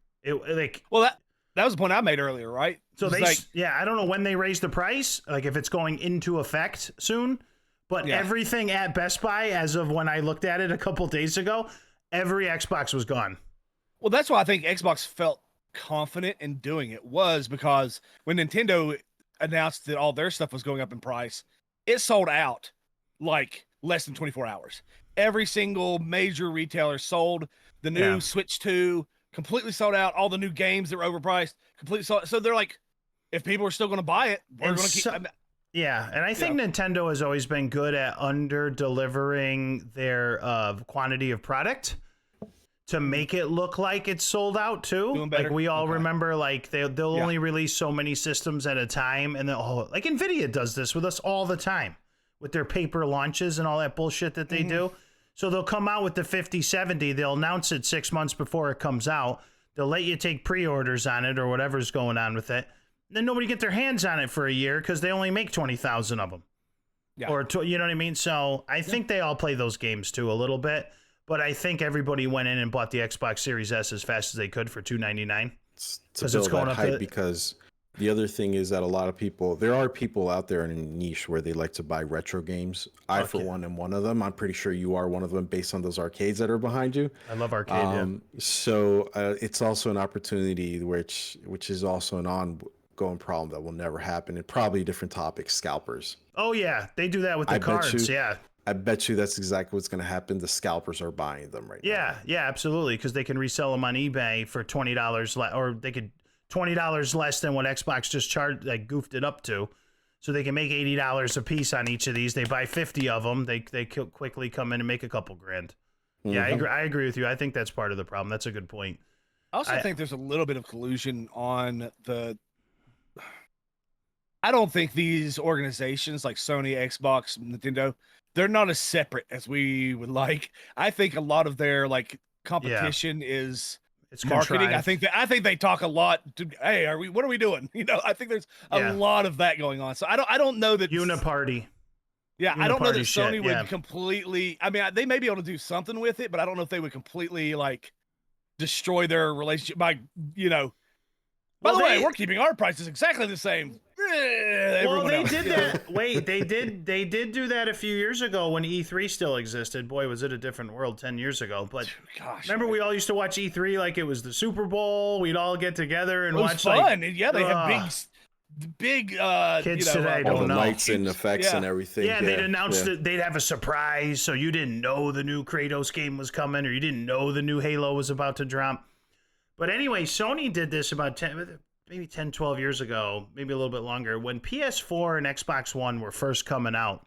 Well, that was the point I made earlier, right? So It's I don't know when they raise the price, like if it's going into effect soon, but everything at Best Buy, as of when I looked at it a couple days ago, every Xbox was gone. Well, that's why I think Xbox felt confident in doing it was because when Nintendo announced that all their stuff was going up in price, it sold out like less than 24 hours. Every single major retailer sold the new Switch 2. Completely sold out. All the new games that were overpriced, completely sold out. So they're like, if people are still going to buy it, we're going to keep. Yeah, and I think Nintendo has always been good at under-delivering their quantity of product to make it look like it's sold out too. Like we all remember, like they'll only release so many systems at a time, and then like Nvidia does this with us all the time with their paper launches and all that bullshit that they do. So they'll come out with the 5070. They'll announce it 6 months before it comes out. They'll let you take pre-orders on it or whatever's going on with it. Then nobody get their hands on it for a year because they only make 20,000 of them. Yeah. Or you know what I mean? So I think they all play those games too a little bit. But I think everybody went in and bought the Xbox Series S as fast as they could for $299. Because it's going up hype because the other thing is that a lot of people, there are people out there in a niche where they like to buy retro games. I, for one, am one of them. I'm pretty sure you are one of them based on those arcades that are behind you. I love arcade, So it's also an opportunity which is also an ongoing problem that will never happen. And probably different topics, scalpers. Oh, yeah. They do that with the cards, I bet you that's exactly what's going to happen. The scalpers are buying them right now. Yeah, absolutely. Because they can resell them on eBay for $20 or they could $20 less than what Xbox just charged, like goofed it up to. So they can make $80 a piece on each of these. They buy 50 of them. They quickly come in and make a couple grand. Yeah, I agree with you. I think that's part of the problem. That's a good point. I also think there's a little bit of collusion on the. I don't think these organizations like Sony, Xbox, Nintendo, they're not as separate as we would like. I think a lot of their like competition is. It's marketing. Contrived. I think they talk a lot. Hey, what are we doing? You know, I think there's a lot of that going on. So I don't know that Uniparty. Yeah, I don't know that Sony would completely. I mean, they may be able to do something with it, but I don't know if they would completely like destroy their relationship by By the way, we're keeping our prices exactly the same. Well, they did that. Wait, they did do that a few years ago when E3 still existed. Boy, was it a different world 10 years ago. But remember, we all used to watch E3 like it was the Super Bowl. We'd all get together and watch. Fun. They have big kids today all don't the know lights and effects and everything. Yeah, they'd announce that they'd have a surprise, so you didn't know the new Kratos game was coming, or you didn't know the new Halo was about to drop. But anyway, Sony did this about 10, 12 years ago, maybe a little bit longer, when PS4 and Xbox One were first coming out.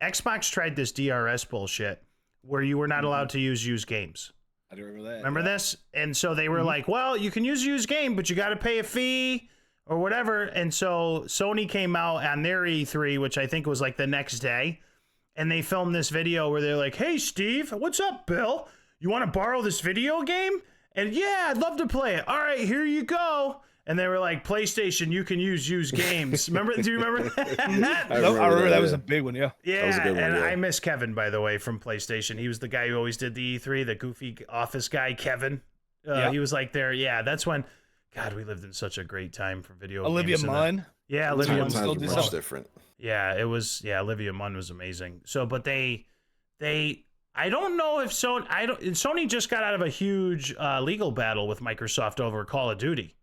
Xbox tried this DRS bullshit where you were not allowed to use used games. I do remember that. Remember this? And so they were like, well, you can use used game, but you got to pay a fee or whatever. And so Sony came out on their E3, which I think was like the next day, and they filmed this video where they're like, hey, Steve, what's up, Bill? You want to borrow this video game? And yeah, I'd love to play it. All right, here you go. And they were like, PlayStation, you can use used games. Do you remember that? I remember that was a big one, yeah. Yeah, that was a good one, and I miss Kevin, by the way, from PlayStation. He was the guy who always did the E3, the goofy office guy, Kevin. He was like there. Yeah, that's when, God, we lived in such a great time for video Olivia games. Munn. Yeah, Times Olivia Munn times still were do much something. different. Yeah, it was. Yeah, Olivia Munn was amazing. So, but they, I don't know if Sony. Sony just got out of a huge legal battle with Microsoft over Call of Duty.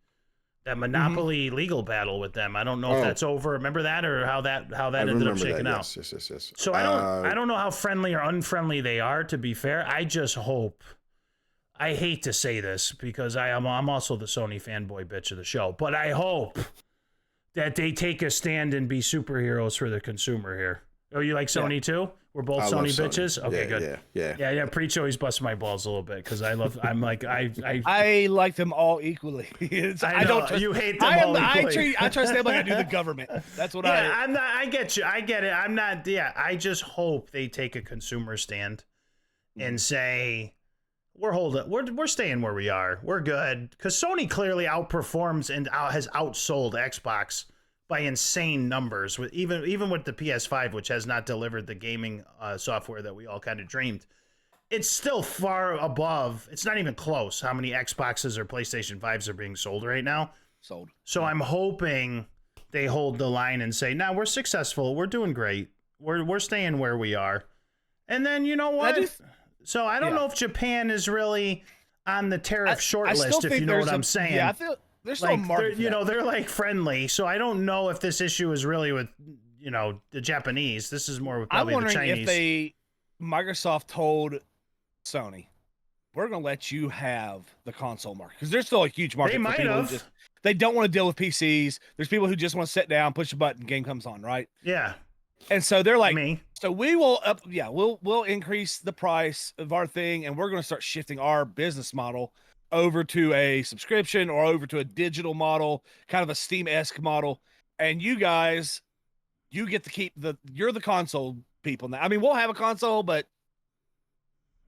That monopoly legal battle with them. I don't know if Oh. that's over. Remember that, or how that I ended up remember shaking that. out? Yes. So I don't know how friendly or unfriendly they are. To be fair, I just hope. I hate to say this because I'm also the Sony fanboy bitch of the show, but I hope that they take a stand and be superheroes for the consumer here. Oh, you like Sony too? We're both I love Sony bitches. Okay, yeah, good. Yeah. Preach always busts my balls a little bit because I'm like I like them all equally. I don't. know, you hate them all equally. I trust them like I do the government. That's what I'm not. I get you. I get it. I'm not. Yeah. I just hope they take a consumer stand and say we're staying where we are. We're good because Sony clearly outperforms and has outsold Xbox by insane numbers. With even with the PS5, which has not delivered the gaming software that we all kind of dreamed. It's still far above. It's not even close how many Xboxes or PlayStation 5s are being sold right now. sold. So I'm hoping they hold the line and say, "No, we're successful. We're doing great. We're staying where we are." And then you know what? So I don't know if Japan is really on the tariff short list, if you know what I'm saying. Yeah, I feel there's still a market. They're like friendly. So I don't know if this issue is really with the Japanese. This is more with probably the Chinese. I'm wondering if Microsoft told Sony, we're going to let you have the console market because there's still a huge market. They might have. They don't want to deal with PCs. There's people who just want to sit down, push a button, game comes on, right? Yeah. And so they're like, Me. so we will we'll increase the price of our thing, and we're going to start shifting our business model over to a subscription or over to a digital model, kind of a Steam-esque model. And you guys, you get to keep you're the console people now. I mean, we'll have a console, but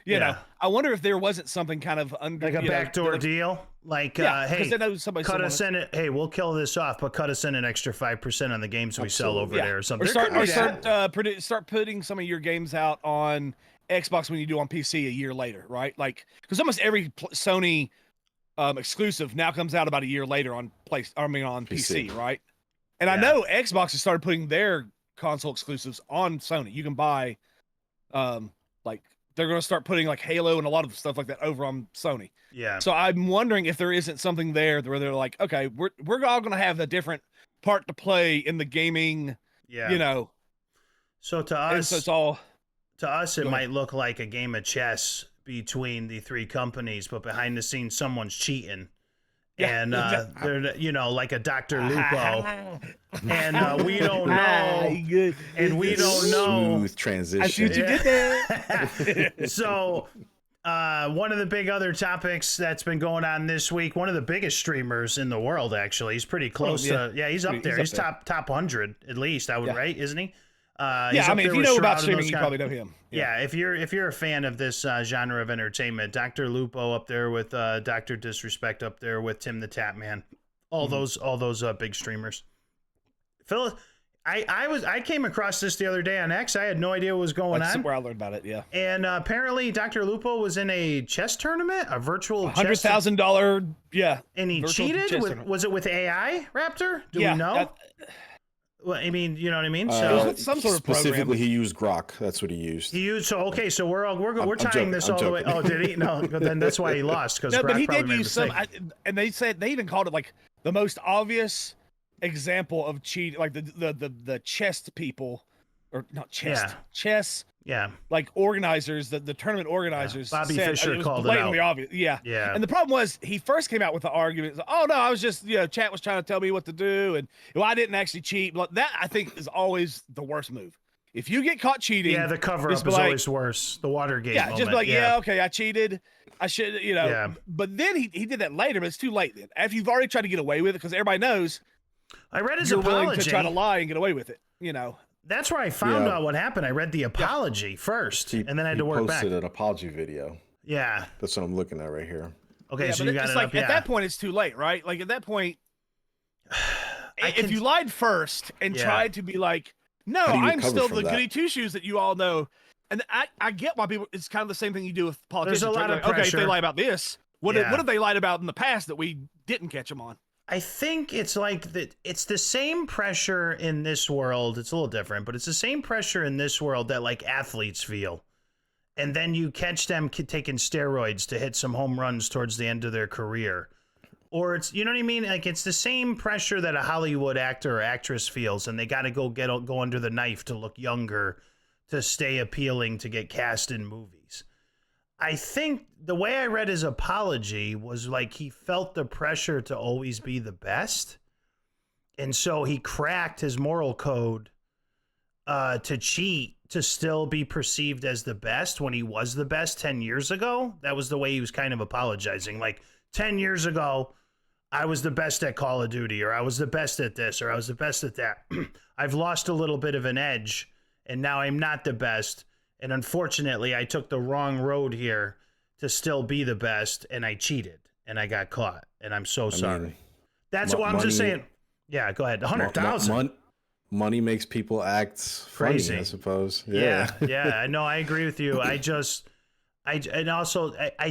you know, I wonder if there wasn't something kind of under like a backdoor deal, like hey, cut us in it. Hey, we'll kill this off, but cut us in an extra 5% on the games we sell over there, or something. Or start putting some of your games out on Xbox when you do on PC a year later, right? Like, because almost every Sony exclusive now comes out about a year later on PC, right? And I know Xbox has started putting their console exclusives on Sony. You can buy, they're going to start putting like Halo and a lot of stuff like that over on Sony. Yeah. So I'm wondering if there isn't something there where they're like, okay, we're all going to have a different part to play in the gaming. Yeah. You know. So to us, it go might ahead. look like a game of chess between the three companies, but behind the scenes, someone's cheating. Yeah, And they're like a Dr. Lupo, and we don't know. Good. And we don't know. Smooth transition. I see what you did there. So, one of the big other topics that's been going on this week, one of the biggest streamers in the world, actually, he's pretty close to. Yeah, he's up there. He's top 100 at least. I would right, isn't he? Yeah, I mean, if you know about streaming, you probably know him. Yeah, if you're a fan of this genre of entertainment, Dr. Lupo up there with Dr. Disrespect up there with Tim the Tap Man, all those big streamers. Phil, I came across this the other day on X. I had no idea what was going on. That's where I learned about it. Yeah, and apparently Dr. Lupo was in a chess tournament, a virtual $100,000. Yeah, and he cheated. Was it with AI, Raptor? Do we know? Well, I mean, you know what I mean. So some sort of specifically, program. he used Grok. That's what he used. So we're tying this all the way. Oh, did he? No, but then that's why he lost because but he did use some. And they said they even called it like the most obvious example of cheat, like the chest people, or not chest, chess. Yeah, like organizers, the tournament organizers. Bobby said, Fischer it was called blatantly it out. obvious. Yeah. Yeah. And the problem was he first came out with the argument. Oh no, I was just chat was trying to tell me what to do, and I didn't actually cheat. But that I think is always the worst move. If you get caught cheating, the cover up is always worse. The Watergate. Yeah, moment. just be like, okay, I cheated. I should, Yeah. But then he did that later, but it's too late then. After you've already tried to get away with it, because everybody knows. I read his you're apology. willing to try to lie and get away with it. That's where I found out what happened. I read the apology first, and then I had to work back. He posted an apology video. Yeah. That's what I'm looking at right here. Okay, so you got it up. At that point, it's too late, right? Like at that point, if you lied first and tried to be like, no, I'm still the goody two shoes that you all know, and I get why people. It's kind of the same thing you do with politicians. There's a lot of pressure. Okay, if pressure. they lie about this, what have they lied about in the past that we didn't catch them on? I think it's like that. It's the same pressure in this world. It's a little different, but it's the same pressure in this world that like athletes feel. And then you catch them taking steroids to hit some home runs towards the end of their career. Or it's, you know what I mean? Like it's the same pressure that a Hollywood actor or actress feels, and they got to go under the knife to look younger, to stay appealing, to get cast in movies. I think the way I read his apology was like he felt the pressure to always be the best. And so he cracked his moral code to cheat, to still be perceived as the best when he was the best 10 years ago. That was the way he was kind of apologizing. Like 10 years ago, I was the best at Call of Duty, or I was the best at this, or I was the best at that. I've lost a little bit of an edge, and now I'm not the best. And unfortunately, I took the wrong road here to still be the best, and I cheated, and I got caught, and I'm so sorry. That's what I'm just saying. Yeah, go ahead. 100,000. Money makes people act crazy, funny, I suppose. Yeah. I know. I agree with you. I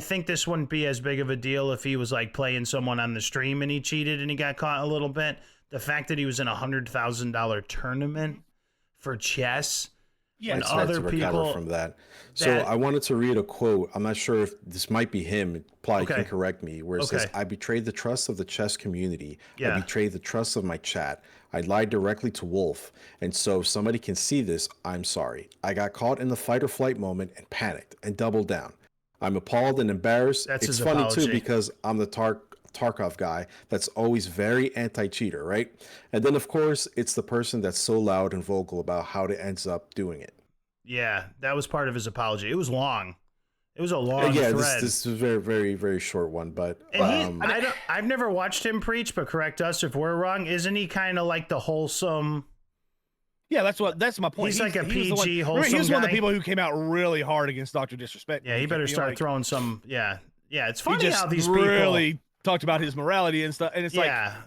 think this wouldn't be as big of a deal if he was like playing someone on the stream and he cheated and he got caught a little bit. The fact that he was in $100,000 tournament for chess. Yeah, it's hard to recover from that. So I wanted to read a quote. I'm not sure if this might be him. Probably can correct me. Where it says, "I betrayed the trust of the chess community. I betrayed the trust of my chat. I lied directly to Wolf. And so if somebody can see this, I'm sorry. I got caught in the fight or flight moment and panicked and doubled down. I'm appalled and embarrassed. It's funny too because I'm the Tarkov guy that's always very anti-cheater, right? And then of course it's the person that's so loud and vocal about how it ends up doing it." Yeah, that was part of his apology. It was long. It was a long thread. This was a very, very, very short one, but I've never watched him preach, but correct us if we're wrong. Isn't he kind of like the wholesome? Yeah, that's my point. He's like a PG wholesome He was guy. one of the people who came out really hard against Dr. Disrespect. Yeah, he better start throwing some. Yeah, it's funny how these really people talked about his morality and stuff, and it's I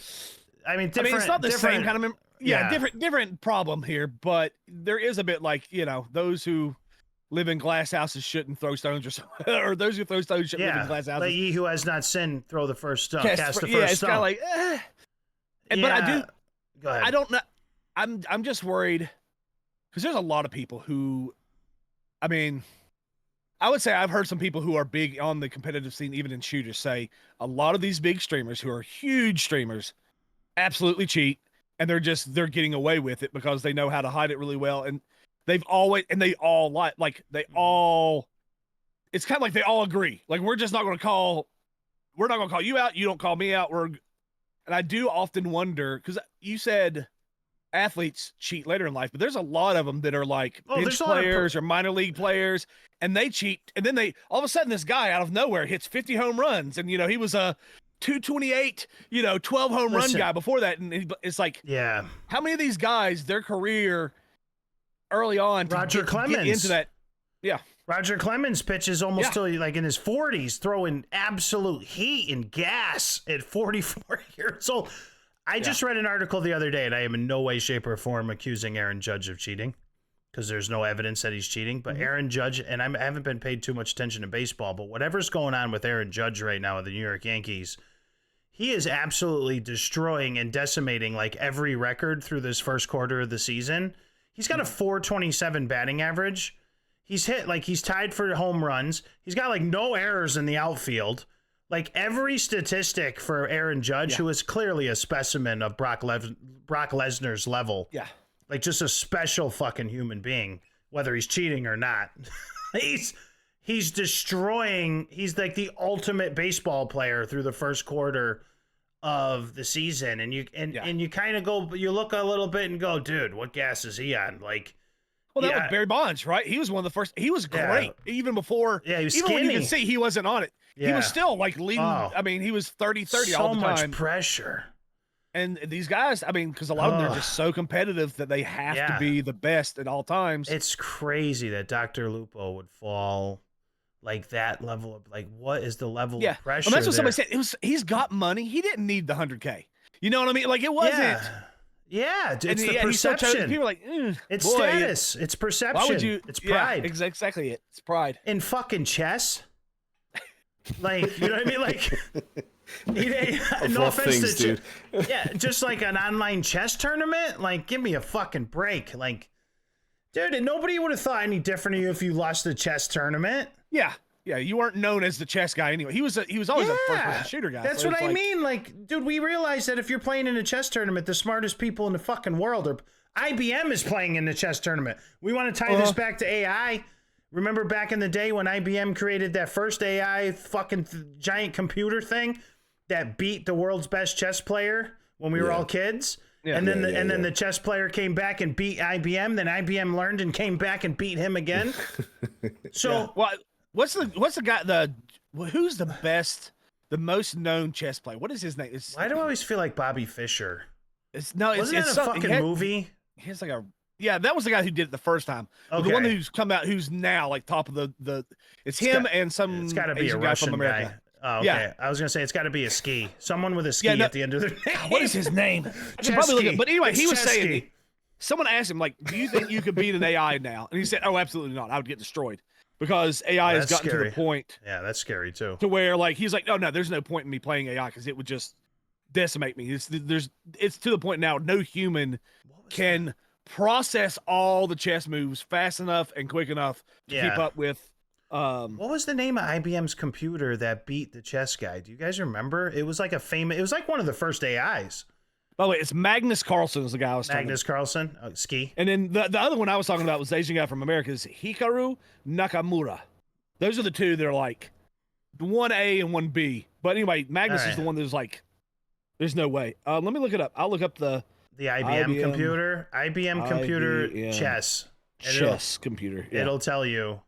mean, it's not the same kind of different problem here, but there is a bit like, those who live in glass houses shouldn't throw stones, or those who throw stones shouldn't live in glass houses. Like he who has not sinned, throw the first stone. Cast the first stone. It's kind of like, but I do. Go ahead. I don't know. I'm just worried because there's a lot of people who, I mean, I would say I've heard some people who are big on the competitive scene, even in shooters, say a lot of these big streamers who are huge streamers absolutely cheat, and they're getting away with it because they know how to hide it really well, and they all lie. It's kind of like they all agree. Like we're not going to call you out. You don't call me out. And I do often wonder, because you said athletes cheat later in life, but there's a lot of them that are like bench players or minor league players, and they cheat, and then all of a sudden this guy out of nowhere hits 50 home runs, and he was a 228, 12 home run guy before that, and it's like, how many of these guys, their career early on, Roger Clemens get into that, Roger Clemens pitches almost till like in his 40s, throwing absolute heat and gas at 44 years old. I just read an article the other day, and I am in no way, shape, or form accusing Aaron Judge of cheating, because there's no evidence that he's cheating. But Aaron Judge, and I haven't been paid too much attention to baseball, but whatever's going on with Aaron Judge right now with the New York Yankees, he is absolutely destroying and decimating like every record through this first quarter of the season. He's got a .427 batting average. He's tied for home runs. He's got like no errors in the outfield. Like every statistic for Aaron Judge, who is clearly a specimen of Brock Lesnar's level. Yeah. Like just a special fucking human being, whether he's cheating or not. He's destroying. He's like the ultimate baseball player through the first quarter of the season. And you kind of go, you look a little bit and go, dude, what gas is he on? Like, well, that was Barry Bonds, right? He was one of the first. He was great even before. Yeah, he was even skinny. When you can see he wasn't on it. Yeah. He was still like leading. I mean, he was 30-30 all the time. So much pressure. And these guys, I mean, because a lot of them are just so competitive that they have to be the best at all times. It's crazy that Dr. Lupo would fall like that level of like, what is the level of pressure? Well, that's what somebody said. He's got money. He didn't need the 100K. You know what I mean? Like it wasn't. Yeah, it's the perception. People are like, it's status. It's perception. Why would you? It's pride. Yeah, exactly it. It's pride. In fucking chess. Like, you know what I mean? Like, Of No all offense things, to dude. yeah, just like an online chess tournament. Like, give me a fucking break. Like, dude, nobody would have thought any different of you if you lost the chess tournament. Yeah, yeah. You weren't known as the chess guy anyway. He was always a first-person shooter guy. That's so what it's I like, mean. Like, dude, we realize that if you're playing in a chess tournament, the smartest people in the fucking world are. IBM is playing in the chess tournament. We want to tie this back to AI. Remember back in the day when IBM created that first AI fucking giant computer thing that beat the world's best chess player when we were all kids? Yeah. And then the chess player came back and beat IBM. Then IBM learned and came back and beat him again. So well, what's the guy who's the best, the most known chess player? What is his name? why do I always feel like Bobby Fischer? Wasn't that a fucking movie? He's like that was the guy who did it the first time. But the one who's come out, who's now like top of the it's him and some. It's got to be Asian a guy Russian from America. guy. Oh, okay. Yeah. I was gonna say it's got to be a ski. Someone with a ski Yeah, at the end of their name. What is his name? I should probably look Chesky. it. But anyway, It's he was Chesky. saying, someone asked him, like, do you think you could beat an AI now? And he said, oh, absolutely not. I would get destroyed because AI has That's gotten to scary. the point Yeah, that's scary too. to where, like, he's like, no, there's no point in me playing AI because it would just decimate me. It's to the point now no human can process all the chess moves fast enough and quick enough to keep up with. What was the name of IBM's computer that beat the chess guy? Do you guys remember? It was like it was like one of the first AIs. By the way, it's Magnus Carlsen is the guy I was talking about. Magnus Carlsen, ski. And then the other one I was talking about was the Asian guy from America is Hikaru Nakamura. Those are the two that are like 1A and 1B. But anyway, Magnus is the one that's like, there's no way. Let me look it up. I'll look up the IBM computer. IBM computer IBM chess. chess computer. Yeah. It'll tell you.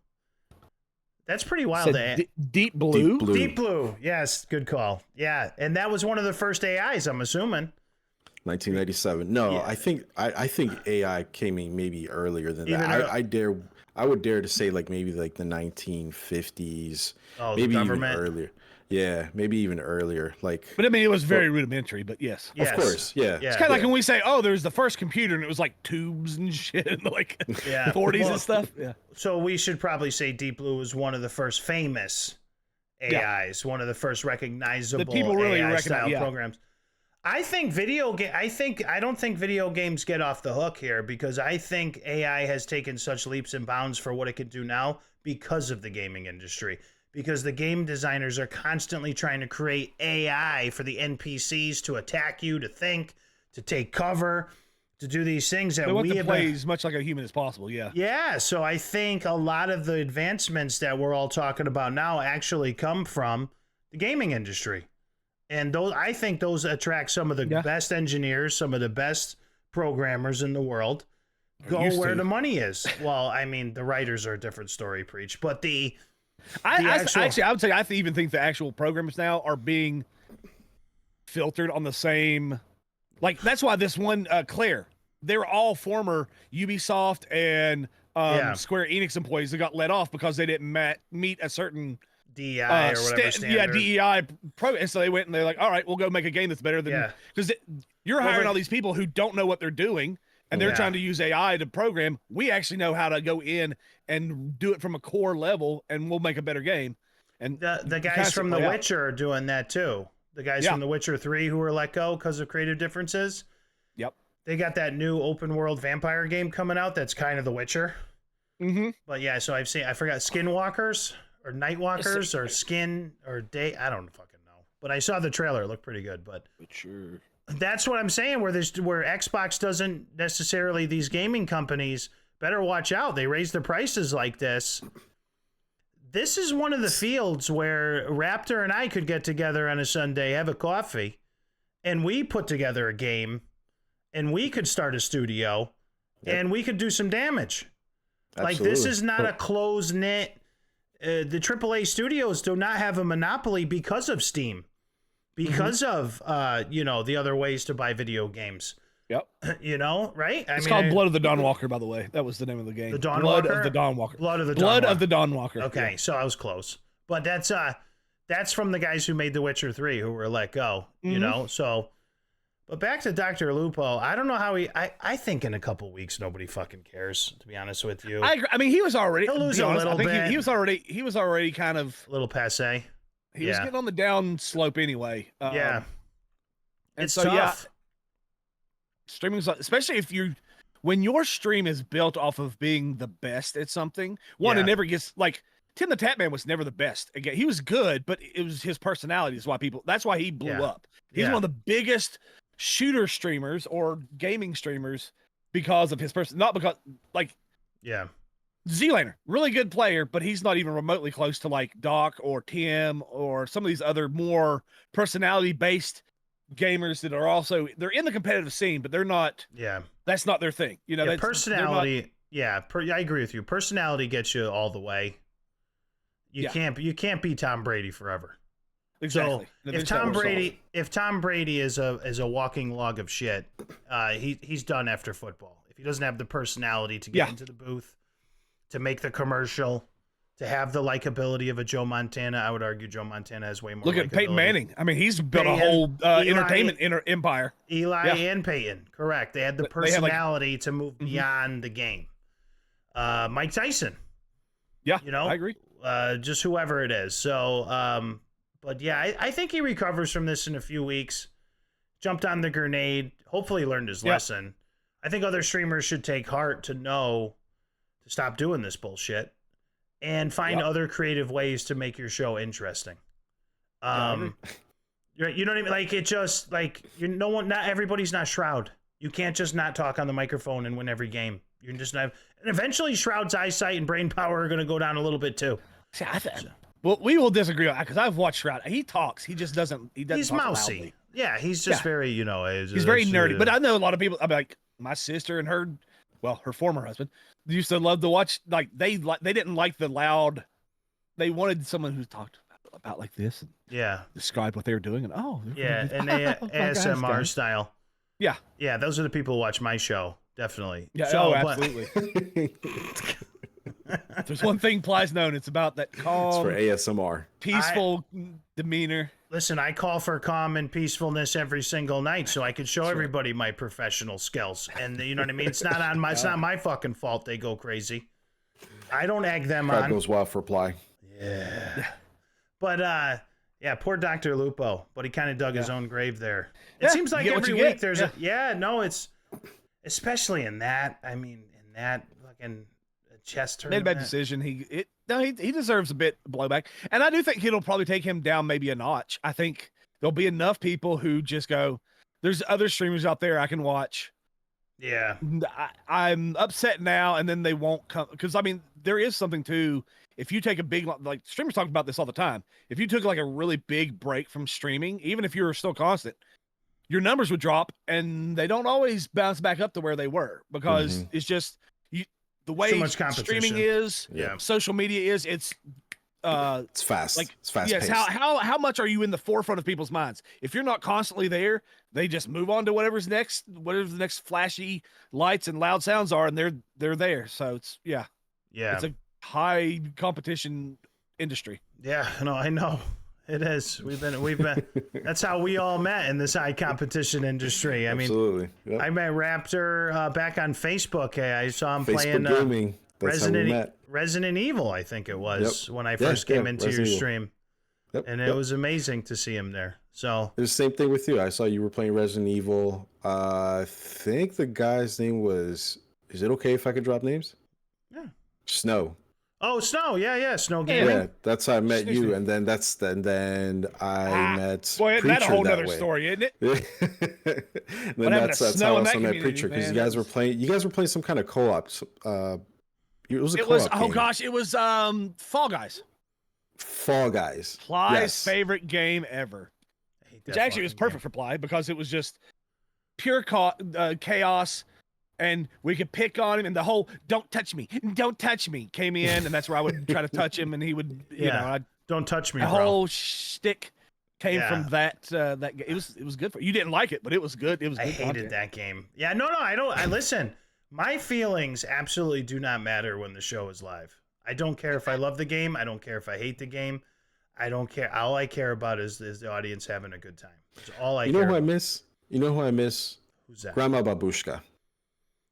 That's pretty wild. Deep Blue? Deep Blue. Yes, good call. Yeah, and that was one of the first AIs, I'm assuming. 1997. No, Yeah. I think AI came in maybe earlier than Even that. I would dare to say like maybe like the 1950s. Oh, the maybe even government? earlier. Yeah, maybe even earlier. Like, But I mean, it was very rudimentary, but yes. Yes. of course, yeah. Yeah. It's kind of like when we say, oh, there's the first computer and it was like tubes and shit in like Yeah. 40s Well, and stuff. Yeah. So we should probably say Deep Blue was one of the first famous AIs, one of the first recognizable That people really AI recognize, style yeah. programs. I don't think video games get off the hook here because I think AI has taken such leaps and bounds for what it can do now because of the gaming industry. Because the game designers are constantly trying to create AI for the NPCs to attack you, to think, to take cover, to do these things that They want we to have play as much like a human as possible. Yeah. Yeah, so I think a lot of the advancements that we're all talking about now actually come from the gaming industry. And I think those attract some of the best engineers, some of the best programmers in the world. Go where the money is. Well, I mean, the writers are a different story, preach. But Actually, I would say even think the actual programmers now are being filtered on the same. Like that's why this one Claire, they were all former Ubisoft and Square Enix employees that got let off because they didn't meet a certain DEI or whatever standard. Yeah, DEI program. And so they went and they're like, all right, we'll go make a game that's better than because you're hiring all these people who don't know what they're doing. And they're trying to use AI to program. We actually know how to go in and do it from a core level, and we'll make a better game. And the guys from The Witcher are doing that too. The guys from The Witcher 3 who were let go because of creative differences. Yep. They got that new open world vampire game coming out that's kind of The Witcher. Mm-hmm. But yeah, so I forgot Skinwalkers or Nightwalkers or Skin or Day. I don't fucking know. But I saw the trailer. It looked pretty good. But Witcher. That's what I'm saying. Where Xbox doesn't necessarily, these gaming companies better watch out. They raise the prices like this. This is one of the fields where Raptor and I could get together on a Sunday, have a coffee, and we put together a game, and we could start a studio, and we could do some damage. Absolutely. Like this is not a closed knit. The AAA studios do not have a monopoly because of Steam. Because of, the other ways to buy video games. Yep. Right? It's called Blood of the Dawnwalker, by the way. That was the name of the game. The Dawnwalker? Blood of the Dawnwalker. Blood of the Dawnwalker. Okay, so I was close. But that's from the guys who made The Witcher 3 who were let go, you know? So, but back to Dr. Lupo. I don't know how I think in a couple weeks nobody fucking cares, to be honest with you. I agree. I mean, he was already. He'll lose a little bit. He was already kind of a little passe. He was Yeah. getting on the down slope anyway. Yeah. And It's so tough. streaming's especially when your stream is built off of being the best at something. One, Yeah. it never gets like Tim the Tatman was never the best. Again, he was good, but it was his personality is why that's why he blew Yeah. up. He's Yeah. one of the biggest shooter streamers or gaming streamers because of his person, not because like Yeah. Z-Laner, really good player, but he's not even remotely close to like Doc or Tim or some of these other more personality-based gamers that are also they're in the competitive scene, but they're not. Yeah. That's not their thing. You know, Yeah, they're not- personality. I agree with you. Personality gets you all the way. You Yeah. can't be Tom Brady forever. exactly. So And if there's that Tom result. Brady is a walking log of shit, he's done after football. If he doesn't have the personality to get Yeah. into the booth, to make the commercial, to have the likability of a Joe Montana, I would argue Joe Montana has way more. Look at Peyton likability. Manning. I mean, he's built a Peyton, whole Eli- entertainment empire. Eli Yeah. and Peyton, correct. They had the They had, like- personality to move Mhm. beyond the game. Mike Tyson, Yeah, you know, I agree. just whoever it is. So, but yeah, I think he recovers from this in a few weeks. Jumped on the grenade. Hopefully, learned his Yeah. lesson. I think other streamers should take heart to know to stop doing this bullshit and find Yep. other creative ways to make your show interesting. I agree. You know what I mean? Like it just like not everybody's not Shroud. You can't just not talk on the microphone and win every game. You're just not. And eventually, Shroud's eyesight and brain power are going to go down a little bit too. See, well, we will disagree on that because I've watched Shroud. He talks. He just doesn't. He doesn't. He's talk mousy. loudly. Yeah, he's just Yeah. very, He's very nerdy. But I know a lot of people. I'm like my sister and her former husband used to love to watch. Like they didn't like the loud. They wanted someone who talked about like this and yeah, described what they were doing. And yeah, and ASMR style. Yeah, Yeah, those are the people who watch my show. Definitely. yeah. So, but- Absolutely. If there's one thing Ply's known, it's about that It's calm, for ASMR. peaceful demeanor. Listen, I call for calm and peacefulness every single night so I can show everybody my professional skills. And you know what I mean? It's not my fucking fault they go crazy. I don't egg them Crowd on. goes wild for Ply. Yeah. But yeah, poor Dr. Lupo, but he kind of dug his own grave there. It Yeah, seems you like get what every you week get. there's Yeah. it's especially in that fucking chess Made a tournament. bad decision. He deserves a bit blowback, and I do think it'll probably take him down maybe a notch. I think there'll be enough people who just go, "There's other streamers out there I can watch." Yeah. I'm upset now, and then they won't come because I mean there is something to if you take a big like streamers talk about this all the time. If you took like a really big break from streaming, even if you were still constant, your numbers would drop, and they don't always bounce back up to where they were because it's just the way Too much competition. streaming is, Yeah. social media is. It's fast. like It's fast yes. paced. How much are you in the forefront of people's minds? If you're not constantly there, they just move on to whatever the next flashy lights and loud sounds are, and they're there. So it's Yeah. it's a high competition industry. Yeah, no, I know. It is. We've been that's how we all met in this high competition industry. I mean, Absolutely. Yep. I met Raptor back on Facebook. Hey, I saw him Facebook playing gaming. That's how we met. Resident Evil, I think it was, when I Yeah, first came yeah, into your Resident Evil. stream. Yep, And yep. it was amazing to see him there. So, It was the same thing with you. I saw you were playing Resident Evil. I think the guy's name was. Is it okay if I could drop names? Yeah. Snow. oh, Snow. Yeah. Snow Gaming. Yeah, that's how I met Excuse you, me. and then I met Boy, Preacher that's a whole that nother way. story, isn't it? then happened that's to that's Snow how I in that also met community, Preacher because man? you guys That were playing. You guys were playing some kind of co-op. It was a It co-op. was game. gosh, it was Fall Guys. Fall Guys. Ply's Yes. favorite game ever. I hate Which that actually was fucking perfect for Ply because it was just pure chaos, and we could pick on him, and the whole "don't touch me" came in, and that's where I would try to touch him, and he would, you Yeah. know, game. Don't touch me, the bro. whole shtick came Yeah. from that. It was good for you. Didn't like it, but it was good. It was. I Good hated content. that game. Yeah, no, I don't. I listen. My feelings absolutely do not matter when the show is live. I don't care if I love the game. I don't care if I hate the game. I don't care. All I care about is the audience having a good time. That's all I You know care who I about. miss? You know who I miss? Who's that? Grandma Babushka.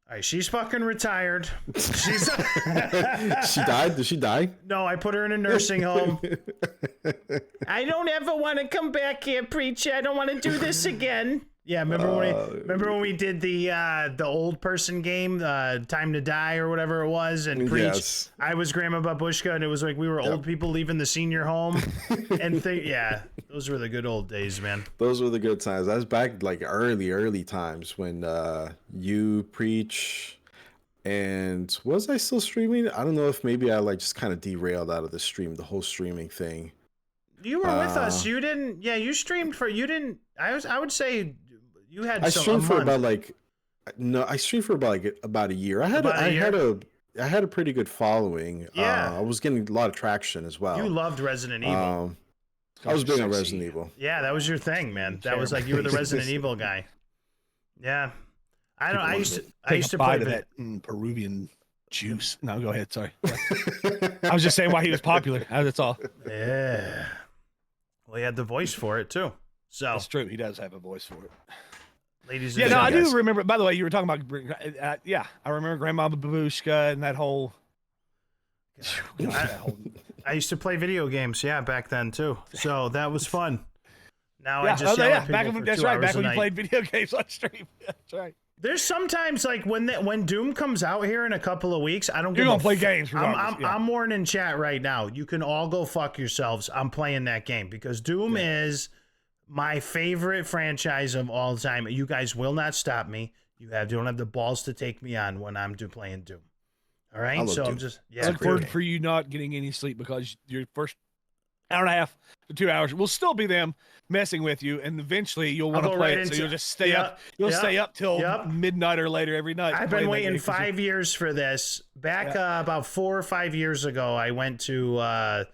All right, she's fucking retired. She's She died? Did she die? No, I put her in a nursing home. I don't ever want to come back here, preacher. I don't want to do this again. Yeah, remember when we did the old person game, Time to Die or whatever it was, and preach. Yes. I was Grandma Babushka, and it was like we were old people leaving the senior home, and yeah, those were the good old days, man. Those were the good times. That was back like early times when you preach. And was I still streaming? I don't know if maybe I like just kind of derailed out of the stream, the whole streaming thing. You were with us. You didn't. Yeah, you streamed for. You didn't. I would say you had. I streamed for about like. No, I streamed for about a year. I had a pretty good following. Yeah. I was getting a lot of traction as well. You loved Resident Evil. I was big on Resident Evil. Yeah, that was your thing, man. That was like you were the Resident Evil guy. Yeah. I used to play that Peruvian juice. No, go ahead. Sorry. I was just saying why he was popular. That's all. Yeah. Well, he had the voice for it too. So that's true. He does have a voice for it. Ladies. Yeah, no, I do remember. By the way, you were talking about. Yeah, I remember Grandma Babushka and that whole. I used to play video games. Yeah, back then too. So that was fun. Now yeah, I just yell at back people for that's 2 right. hours Back a when you night. played video games on stream. That's right. There's sometimes like when Doom comes out here in a couple of weeks, I don't. You're gonna play games. I'm warning chat right now. You can all go fuck yourselves. I'm playing that game because Doom is my favorite franchise of all time. You guys will not stop me. You don't have the balls to take me on when I'm playing Doom. All right, so Doom. I'm just I look forward for you not getting any sleep because your first hour and a half to 2 hours will still be them messing with you, and eventually you'll want to play it. So you'll just stay up. You'll stay up till midnight or later every night. I've been waiting 5 years for this. Back about 4 or 5 years ago, I went to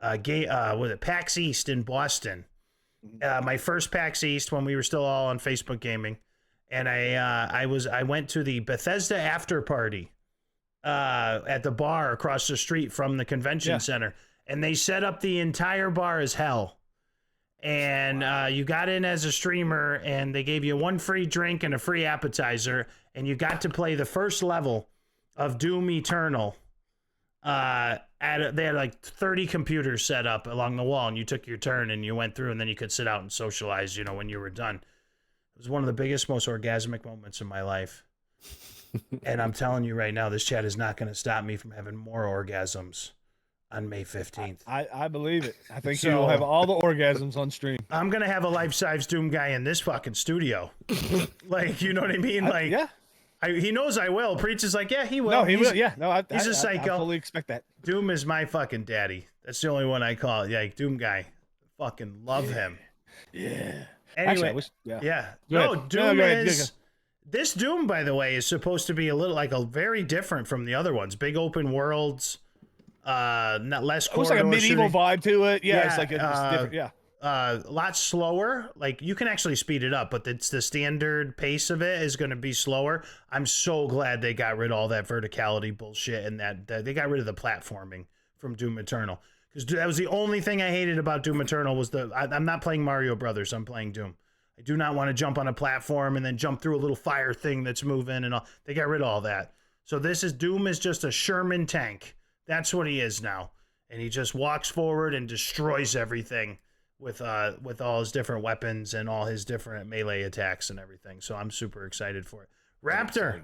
PAX East in Boston. My first PAX East when we were still all on Facebook Gaming, and I went to the Bethesda after party at the bar across the street from the convention center. And they set up the entire bar as hell. And you got in as a streamer, and they gave you 1 free drink and a free appetizer, and you got to play the first level of Doom Eternal. They had like 30 computers set up along the wall, and you took your turn, and you went through, and then you could sit out and socialize, when you were done. It was one of the biggest, most orgasmic moments in my life. And I'm telling you right now, this chat is not going to stop me from having more orgasms on May 15th. I believe it. I think you'll have all the orgasms on stream. I'm going to have a life-size Doom guy in this fucking studio. Like, you know what I mean? Like, he knows I will. Preach is like, yeah, he will. No, he will. Yeah, no, he's a psycho. I fully expect that. Doom is my fucking daddy. That's the only one I call it. Like, Doom guy. Fucking love him. Yeah. Anyway, no, Doom is... This Doom, by the way, is supposed to be very different from the other ones. Big open worlds. Not less. It looks like a medieval vibe to it. Yeah, it's like it's different. Yeah, a lot slower. Like you can actually speed it up, but it's the standard pace of it is going to be slower. I'm so glad they got rid of all that verticality bullshit and that they got rid of the platforming from Doom Eternal, because that was the only thing I hated about Doom Eternal was I'm not playing Mario Brothers. I'm playing Doom. I do not want to jump on a platform and then jump through a little fire thing that's moving and all. They got rid of all that. So Doom is just a Sherman tank. That's what he is now, and he just walks forward and destroys everything with all his different weapons and all his different melee attacks and everything. So I'm super excited for it. Raptor,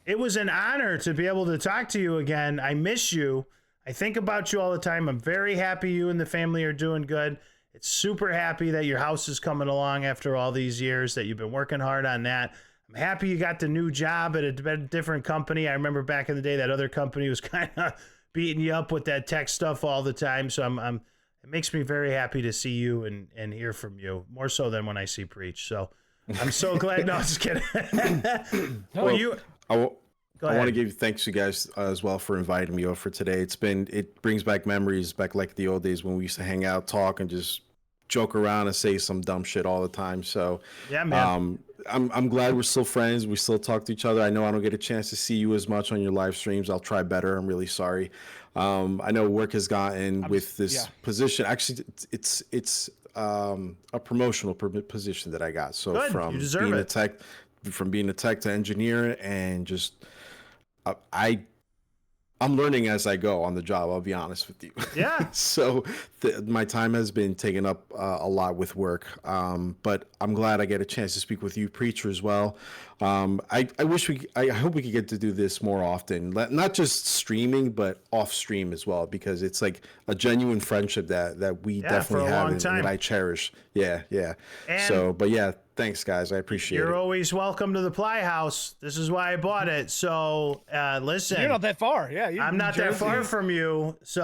it was an honor to be able to talk to you again. I miss you. I think about you all the time. I'm very happy you and the family are doing good. It's super happy that your house is coming along after all these years, that you've been working hard on that. I'm happy you got the new job at a different company. I remember back in the day that other company was kind of beating you up with that tech stuff all the time. So it makes me very happy to see you and hear from you, more so than when I see Preach. So I'm so glad. No, I'm just kidding. I want to give you thanks you guys as well for inviting me over for today. It brings back memories back like the old days when we used to hang out, talk, and just joke around and say some dumb shit all the time. So yeah, man. I'm glad we're still friends. We still talk to each other. I know I don't get a chance to see you as much on your live streams. I'll try better. I'm really sorry. I know work has gotten with this position. Actually, it's a promotional position that I got. So Good. from You deserve being it. a tech, from being a tech to engineer, and just I'm learning as I go on the job. I'll be honest with you. Yeah. So my time has been taken up a lot with work, but I'm glad I get a chance to speak with you, Preacher, as well. I hope we could get to do this more often, not just streaming, but off stream as well, because it's like a genuine friendship that we definitely have and that I cherish. Yeah. And so, but yeah, thanks guys. I appreciate it. You're always welcome to the Ply House. This is why I bought it. So listen, you're not that far. Yeah, I'm not that far from you. So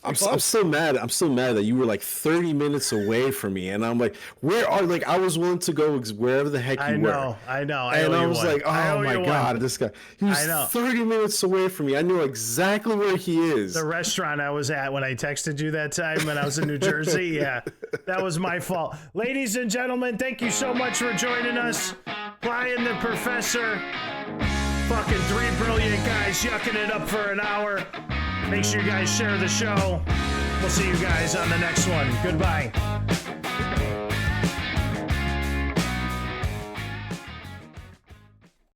I'm still mad. I'm still mad that you were like 30 minutes away from me, and I'm like, I was willing to go wherever the heck you were. I know. And I was like, oh my God, this guy. He was 30 minutes away from me. I knew exactly where he is. The restaurant I was at when I texted you that time when I was in New Jersey. Yeah, that was my fault. Ladies and gentlemen, thank you so much for joining us. Brian the Professor. Fucking 3 brilliant guys yucking it up for an hour. Make sure you guys share the show. We'll see you guys on the next one. Goodbye.